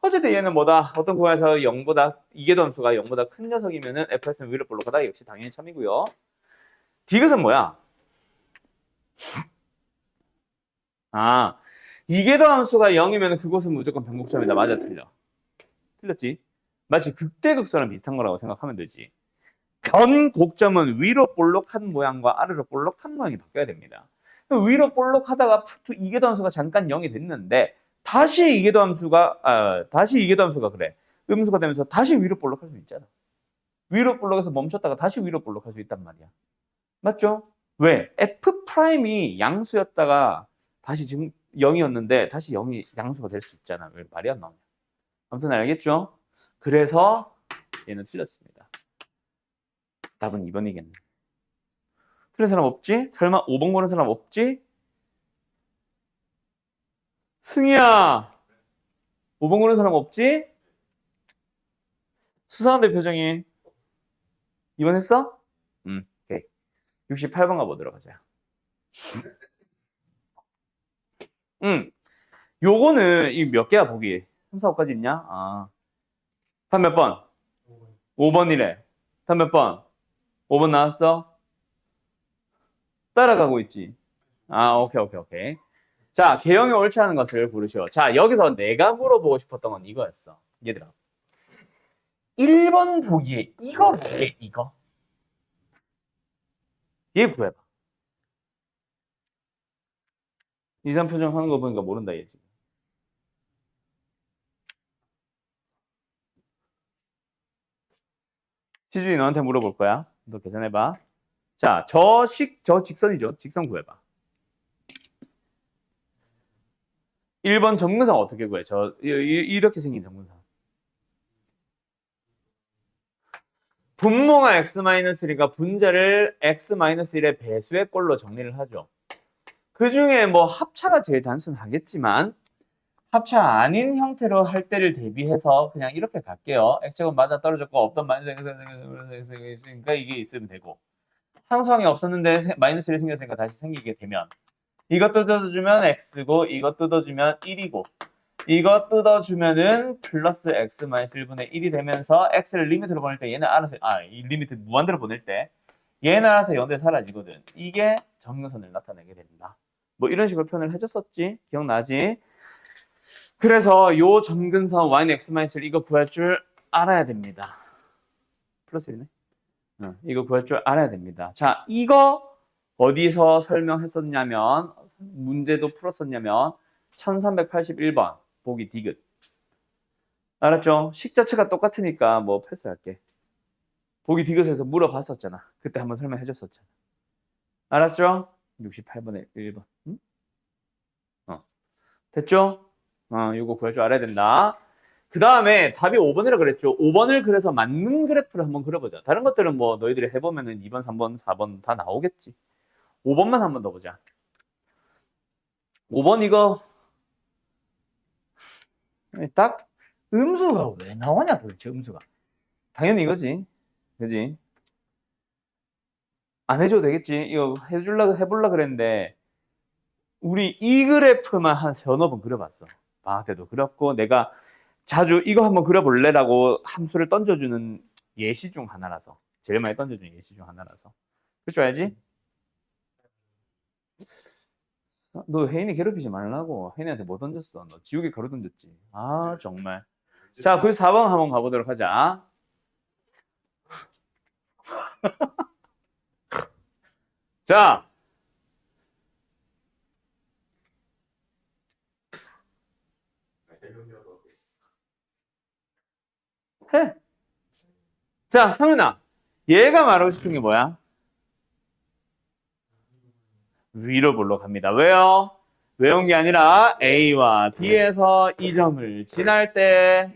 어쨌든 얘는 뭐다? 어떤 구간에서 0보다 이계도 함수가 0보다 큰 녀석이면은 fx는 위로 볼록하다. 역시 당연히 참이고요. 디귿은 뭐야? 아, 이계도 함수가 0이면 그곳은 무조건 변곡점이다. 맞아, 틀려. 틀렸지? 마치 극대극소랑 비슷한 거라고 생각하면 되지. 변곡점은 위로 볼록한 모양과 아래로 볼록한 모양이 바뀌어야 됩니다. 위로 볼록하다가 이계도 함수가 잠깐 0이 됐는데 다시 이계도 함수가 그래. 음수가 되면서 다시 위로 볼록할 수 있잖아. 위로 볼록해서 멈췄다가 다시 위로 볼록할 수 있단 말이야. 맞죠? 왜? F'이 양수였다가 다시 지금 0이었는데 다시 0이 양수가 될 수 있잖아. 왜 말이 안 나오냐. 아무튼 알겠죠? 그래서 얘는 틀렸습니다. 답은 2번이겠네. 틀린 사람 없지? 설마 5번 고른 사람 없지? 승희야! 5번 고른 사람 없지? 수상한데 표정이. 2번 했어? 오케이. 68번 가보도록 하자. 요거는 이 몇 개야 보기? 3, 4, 5까지 있냐? 아. 답 몇 번? 5번이래. 답 몇 번? 5번 나왔어? 따라가고 있지. 아, 오케이. 자, 개형이 옳지 않은 것을 고르시오. 자, 여기서 내가 물어보고 싶었던 건 이거였어. 얘들아. 1번 보기에 이거 뭐게 이거? 얘 구해봐. 이상 표정 하는 거 보니까 모른다 얘 지금. 시준이 너한테 물어볼 거야. 너 계산해봐. 자, 저 직선이죠. 직선 구해봐. 1번 정근상 어떻게 구해? 이렇게 생긴 정근상. 분모가 x-1이니까 분자를 x-1의 배수의 꼴로 정리를 하죠. 그 중에 뭐 합차가 제일 단순하겠지만 합차 아닌 형태로 할 때를 대비해서 그냥 이렇게 갈게요. x제곱 맞아 떨어졌고 없던 마이너스 x가 있으니까 이게 있으면 되고 상수항이 없었는데 마이너스 1이 생겼으니까 다시 생기게 되면 이거 뜯어주면 x고 이거 뜯어주면 1이고 이거 뜯어주면은 플러스 x 마이너스 1분의 1이 되면서 x를 리미트로 보낼 때 얘는 알아서 이 리미트 무한대로 보낼 때 얘는 알아서 0대 사라지거든. 이게 정근선을 나타내게 됩니다. 뭐 이런 식으로 표현을 해줬었지? 기억나지? 그래서 요 정근선 y는 x 마이너스 1 이거 구할 줄 알아야 됩니다. 플러스 1이네. 이거 구할 줄 알아야 됩니다. 자, 이거 어디서 설명했었냐면 문제도 풀었었냐면 1381번 보기 디귿. 알았죠? 식 자체가 똑같으니까 뭐 패스할게. 보기 디귿에서 물어봤었잖아. 그때 한번 설명해줬었잖아. 알았죠? 68번에 1번. 응? 됐죠? 이거 구할 줄 알아야 된다. 그 다음에 답이 5번이라 그랬죠. 5번을 그래서 맞는 그래프를 한번 그려보자. 다른 것들은 뭐 너희들이 해보면은 2번, 3번, 4번 다 나오겠지. 5번만 한번 더 보자. 5번 이거 딱 음수가 왜 나오냐 도대체 음수가. 당연히 이거지. 그지? 안 해줘도 되겠지. 이거 해보려 그랬는데 우리 이 그래프만 한 서너 번 그려봤어. 방학 때도 그렸고 내가 자주 이거 한번 그려볼래라고 함수를 던져주는 예시 중 하나라서 제일 많이 던져주는 예시 중 하나라서 그럴 줄 알지? 너 혜인이 괴롭히지 말라고. 혜인이한테 뭐 던졌어? 너 지우개 가루 던졌지. 아 정말. 자, 그 4번 한번 가보도록 하자. 자, 해. 자, 상윤아. 얘가 말하고 싶은 게 뭐야? 위로 볼록합니다. 왜요? 외운 게 아니라 A와 B에서 이 점을 지날 때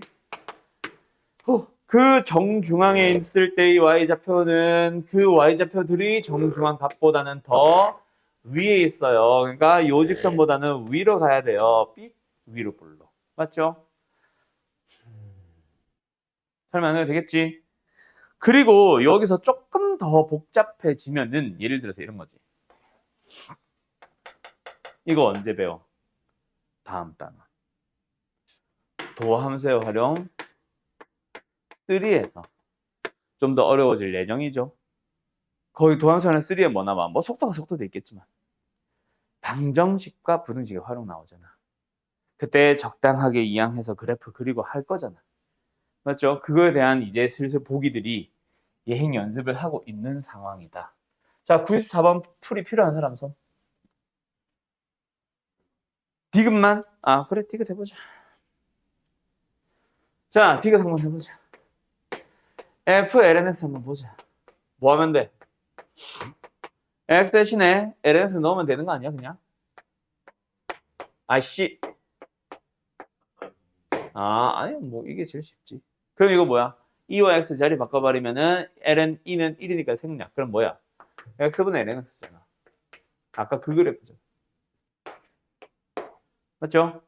그 정중앙에 있을 때의 y좌표는 그 y좌표들이 정중앙 값보다는 더 위에 있어요. 그러니까 요 직선보다는 위로 가야 돼요. 삑 위로 볼록. 맞죠? 설명 안 해도 되겠지? 그리고 여기서 조금 더 복잡해지면은 예를 들어서 이런 거지. 이거 언제 배워? 다음 단원. 도함수의 활용 3에서 좀 더 어려워질 예정이죠. 거의 도함수는 3에 뭐 나와? 뭐 속도가 속도도 있겠지만 방정식과 부등식의 활용 나오잖아. 그때 적당하게 이항해서 그래프 그리고 할 거잖아. 맞죠? 그거에 대한 이제 슬슬 보기들이 예행 연습을 하고 있는 상황이다. 자, 94번 풀이 필요한 사람 손. 디귿만? 아, 그래, 디귿 해보자. 자, 디귿 한번 해보자. f lnx 한번 보자. 뭐 하면 돼? x 대신에 lnx 넣으면 되는 거 아니야, 그냥? 아씨. 아, 아니, 뭐, 이게 제일 쉽지. 그럼 이거 뭐야? 2와 x 자리 바꿔버리면은 ln 2는 1이니까 생략. 그럼 뭐야? x분의 lnx잖아. 아까 그 그래프죠. 맞죠?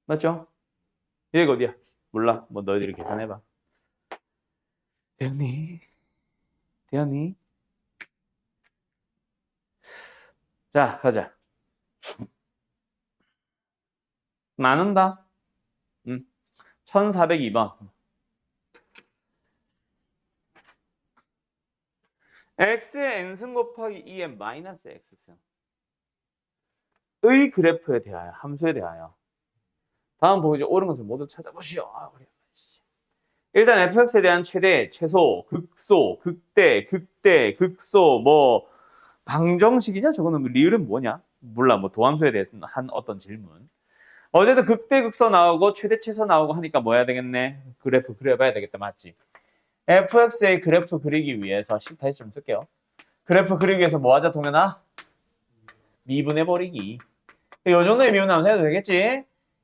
맞죠? 얘가 어디야? 몰라. 뭐 너희들이 계산해봐. 되었니? 되었니? 자, 가자. 나눈다. 1402번. x의 n승 곱하기 2의 마이너스 x승. 의 그래프에 대하여, 함수에 대하여. 다음 보기 중 옳은 것을 모두 찾아보시오. 아, 그래. 일단 fx에 대한 최대, 최소, 극소, 극대, 극대, 극소, 뭐 방정식이냐? 저거는 리을은 뭐냐? 몰라. 뭐 도함수에 대해서 한 어떤 질문. 어제도 극대, 극소 나오고 최대, 최소 나오고 하니까 뭐 해야 되겠네? 그래프 그려봐야 되겠다. 맞지? fx의 그래프 그리기 위해서 다시 좀 쓸게요. 그래프 그리기 위해서 뭐 하자, 동현아? 미분해버리기. 이 정도의 미분하면 해도 되겠지?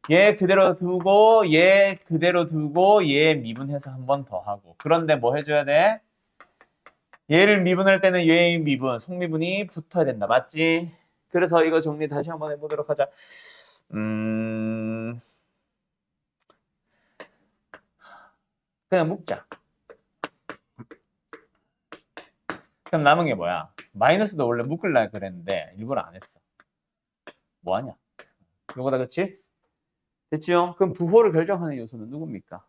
얘 그대로 두고 얘 그대로 두고 얘 미분해서 한 번 더 하고. 그런데 뭐 해줘야 돼? 얘를 미분할 때는 얘의 미분, 속미분이 붙어야 된다. 맞지? 그래서 이거 정리 다시 한번 해보도록 하자. 그냥 묶자. 그럼 남은 게 뭐야? 마이너스도 원래 묶으려고 그랬는데 일부러 안 했어. 뭐하냐? 요거다, 그치? 됐지요? 그럼 부호를 결정하는 요소는 누굽니까?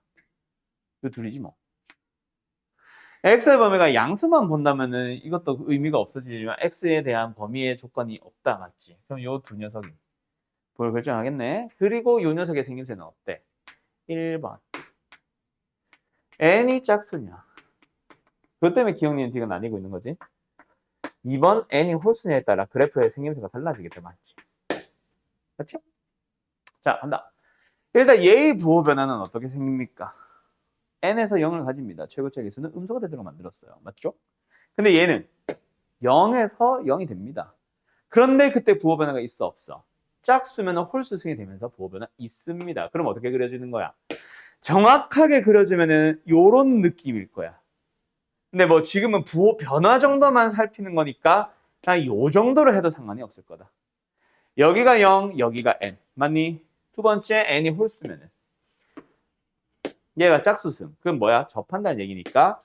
이 둘이지 뭐. x의 범위가 양수만 본다면은 이것도 의미가 없어지지만 x에 대한 범위의 조건이 없다. 맞지? 그럼 요 두 녀석이 부호를 결정하겠네. 그리고 요 녀석의 생김새는 어때? 1번. n이 짝수냐? 그것 때문에 기억니은 뒤가 나뉘고 있는 거지. 2번 n이 홀수냐에 따라 그래프의 생김새가 달라지겠다. 맞지? 그렇죠? 자, 간다. 일단 얘의 부호 변화는 어떻게 생깁니까? n에서 0을 가집니다. 최고차 계수는 음수가 되도록 만들었어요. 맞죠? 근데 얘는 0에서 0이 됩니다. 그런데 그때 부호 변화가 있어, 없어? 짝수면 홀수승이 되면서 부호 변화 있습니다. 그럼 어떻게 그려지는 거야? 정확하게 그려지면은 요런 느낌일 거야. 근데 뭐 지금은 부호 변화 정도만 살피는 거니까 그냥 요 정도로 해도 상관이 없을 거다. 여기가 0, 여기가 n. 맞니? 두 번째 n이 홀수면은 얘가 짝수승. 그럼 뭐야? 접한다는 얘기니까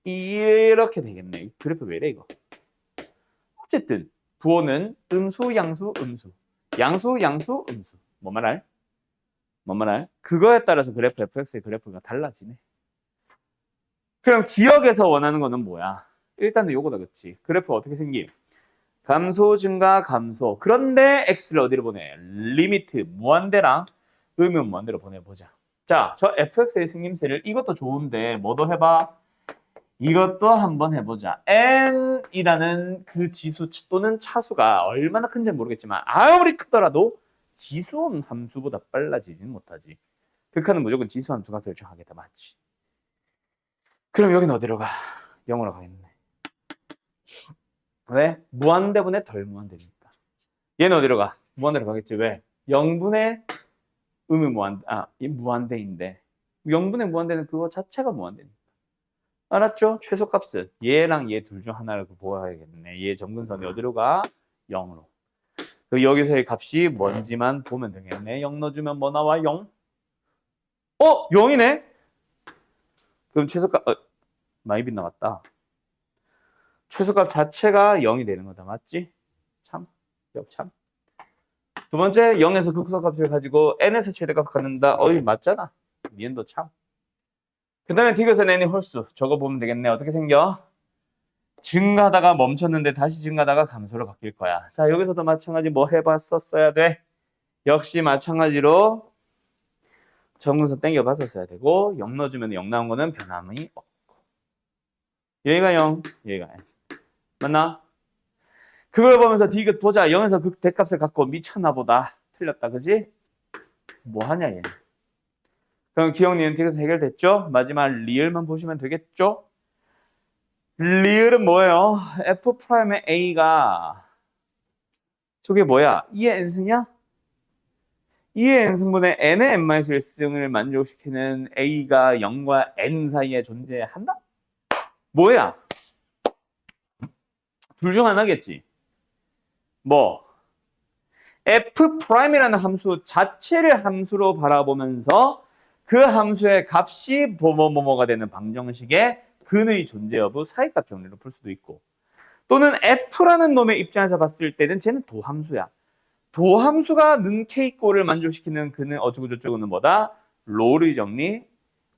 이렇게 되겠네. 그래프 왜 이래 이거? 어쨌든 부호는 음수, 양수, 음수. 양수, 양수, 음수. 뭐 말할? 뭐 말할? 그거에 따라서 그래프 fx의 그래프가 달라지네. 그럼 기억에서 원하는 거는 뭐야? 일단은 요거다, 그치? 그래프 어떻게 생김? 감소, 증가, 감소. 그런데 x를 어디로 보내? 리미트, 무한대랑 의문 무한대로 보내보자. 자, 저 fx의 생김새를 이것도 좋은데 뭐도 해봐? 이것도 한번 해보자. n이라는 그 지수 또는 차수가 얼마나 큰지 모르겠지만 아무리 크더라도 지수원 함수보다 빨라지진 못하지. 극한은 무조건 지수 함수가 결정하겠다. 맞지? 그럼 여기는 어디로 가? 0으로 가겠네. 왜? 무한대분의 덜 무한대니까. 얘는 어디로 가? 무한대로 가겠지. 왜? 0분의 음이 이 무한대인데 0분의 무한대는 그거 자체가 무한대니까. 알았죠? 최소값은 얘랑 얘 둘 중 하나를 보아야겠네. 얘 점근선이 어디로 가? 0으로. 여기서의 값이 뭔지만 보면 되겠네. 0 넣어주면 뭐 나와? 0? 0이네? 그럼 최소값 많이 빗나갔다. 최소값 자체가 0이 되는 거다. 맞지? 참. 역참. 두 번째 0에서 극소값을 가지고 n에서 최대값 갖는다. 맞잖아. 니은도 참. 그 다음에 디귿은 n이 홀수. 저거 보면 되겠네. 어떻게 생겨? 증가하다가 멈췄는데 다시 증가하다가 감소로 바뀔 거야. 자, 여기서도 마찬가지 뭐 해봤었어야 돼? 역시 마찬가지로 정근선 땡겨봤었어야 되고 0 넣어주면 0 나온 거는 변함이 없고 여기가 0, 여기가 n. 맞나? 그걸 보면서 디귿 보자. 0에서 극 대값을 갖고 미쳤나 보다. 틀렸다. 그지? 뭐 하냐 얘. 그럼 기억 니은 디귿 해결됐죠? 마지막 리을만 보시면 되겠죠? 리을은 뭐예요? F'의 A가 저게 뭐야? 2의 n승이야? 2의 n승분의 n의 n-1승을 만족시키는 A가 0과 n 사이에 존재한다? 뭐야? 둘 중 하나겠지. 뭐? F'이라는 함수 자체를 함수로 바라보면서 그 함수의 값이 뭐뭐뭐뭐가 되는 방정식의 근의 존재 여부 사이값 정리로 풀 수도 있고 또는 F라는 놈의 입장에서 봤을 때는 쟤는 도함수야. 도함수가 는 K꼴을 만족시키는 그는 어쩌고저쩌고는 뭐다? 롤의 정리,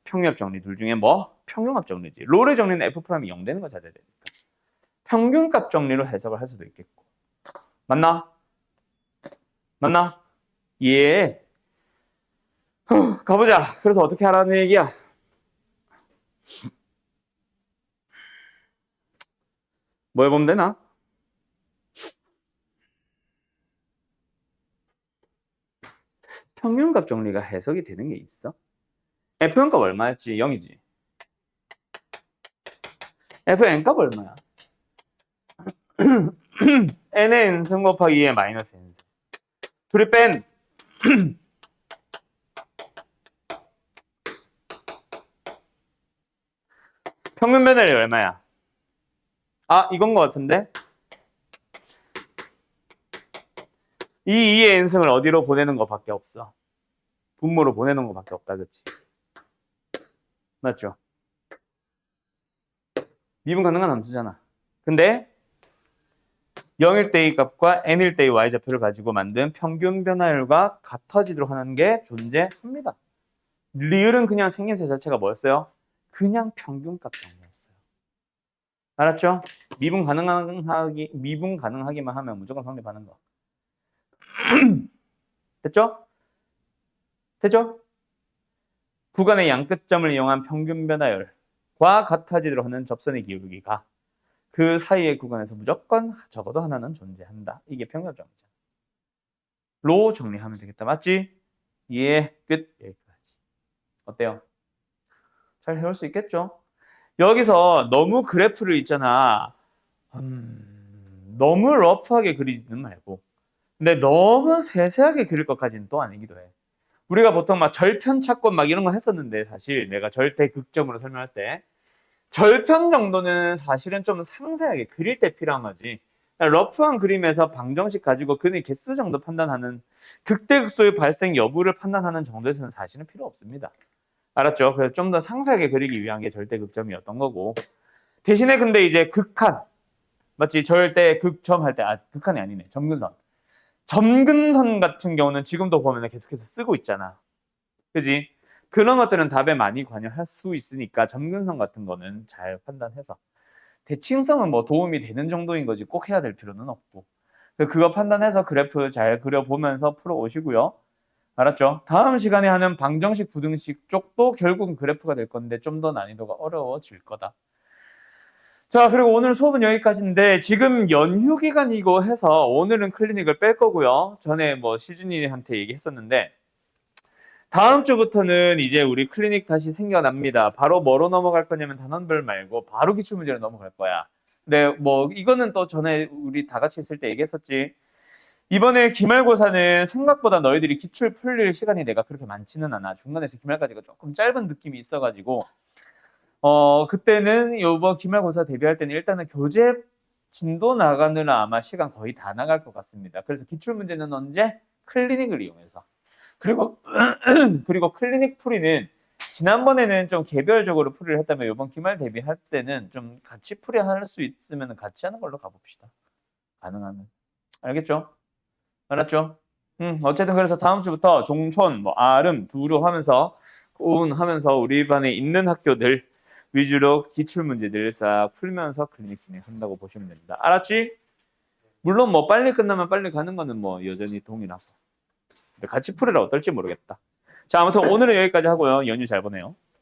평균합 정리 둘 중에 뭐? 평균합 정리지. 롤의 정리는 F'이 0 되는 거 찾아야 되니까. 평균값 정리로 해석을 할 수도 있겠고. 맞나? 맞나? 예. 가보자. 그래서 어떻게 하라는 얘기야? 뭐 해보면 되나? 평균값 정리가 해석이 되는 게 있어? Fn값 얼마였지? 0이지. Fn값 얼마야? n의 n승 곱하기 2의 마이너스 n승. 둘이 뺀 평균 변화율이 얼마야? 이건 것 같은데? 이 2의 n승을 어디로 보내는 것밖에 없어. 분모로 보내는 것밖에 없다, 그치? 맞죠? 미분 가능한 함수잖아. 근데 0일 때의 값과 n일 때의 y좌표를 가지고 만든 평균 변화율과 같아지도록 하는 게 존재합니다. 리을은 그냥 생김새 자체가 뭐였어요? 그냥 평균값 정리였어요. 알았죠? 미분 가능하기만 하면 무조건 성립하는 거. 됐죠? 됐죠? 구간의 양끝점을 이용한 평균 변화율과 같아지도록 하는 접선의 기울기가 그 사이의 구간에서 무조건 적어도 하나는 존재한다. 이게 평균 정리잖아. 로 정리하면 되겠다. 맞지? 예, 끝. 여기까지. 어때요? 잘 해올 수 있겠죠? 여기서 너무 그래프를 있잖아. 너무 러프하게 그리지는 말고. 근데 너무 세세하게 그릴 것까지는 또 아니기도 해. 우리가 보통 막 절편 찾곤 막 이런 거 했었는데 사실 내가 절대 극점으로 설명할 때 절편 정도는 사실은 좀 상세하게 그릴 때 필요한 거지. 러프한 그림에서 방정식 가지고 근의 개수 정도 판단하는 극대극소의 발생 여부를 판단하는 정도에서는 사실은 필요 없습니다. 알았죠? 그래서 좀 더 상세하게 그리기 위한 게 절대 극점이었던 거고 대신에 근데 이제 극한 맞지? 절대 극점 할 때 극한이 아니네. 점근선. 점근선 같은 경우는 지금도 보면 계속해서 쓰고 있잖아. 그지? 그런 것들은 답에 많이 관여할 수 있으니까 점근선 같은 거는 잘 판단해서 대칭성은 뭐 도움이 되는 정도인 거지 꼭 해야 될 필요는 없고 그거 판단해서 그래프 잘 그려보면서 풀어오시고요. 알았죠? 다음 시간에 하는 방정식, 부등식 쪽도 결국은 그래프가 될 건데 좀 더 난이도가 어려워질 거다. 자, 그리고 오늘 수업은 여기까지인데 지금 연휴 기간이고 해서 오늘은 클리닉을 뺄 거고요. 전에 뭐 시준이한테 얘기했었는데 다음 주부터는 이제 우리 클리닉 다시 생겨납니다. 바로 뭐로 넘어갈 거냐면 단원별 말고 바로 기출문제로 넘어갈 거야. 근데 뭐 이거는 또 전에 우리 다 같이 있을 때 얘기했었지. 이번에 기말고사는 생각보다 너희들이 기출 풀릴 시간이 내가 그렇게 많지는 않아. 중간에서 기말까지가 조금 짧은 느낌이 있어가지고 그때는 요번 기말고사 대비할 때는 일단은 교재 진도 나가느라 아마 시간 거의 다 나갈 것 같습니다. 그래서 기출문제는 언제? 클리닉을 이용해서. 그리고 클리닉 풀이는 지난번에는 좀 개별적으로 풀이를 했다면 이번 기말 대비할 때는 좀 같이 풀이할 수 있으면 같이 하는 걸로 가봅시다. 가능하면. 알겠죠? 알았죠? 어쨌든 그래서 다음 주부터 종촌, 뭐 아름, 두루 하면서 하면서 우리 반에 있는 학교들 위주로 기출문제들 싹 풀면서 클리닉 진행한다고 보시면 됩니다. 알았지? 물론 뭐 빨리 끝나면 빨리 가는 거는 뭐 여전히 동일하고. 근데 같이 풀이라 어떨지 모르겠다. 자, 아무튼 오늘은 여기까지 하고요. 연휴 잘 보내요.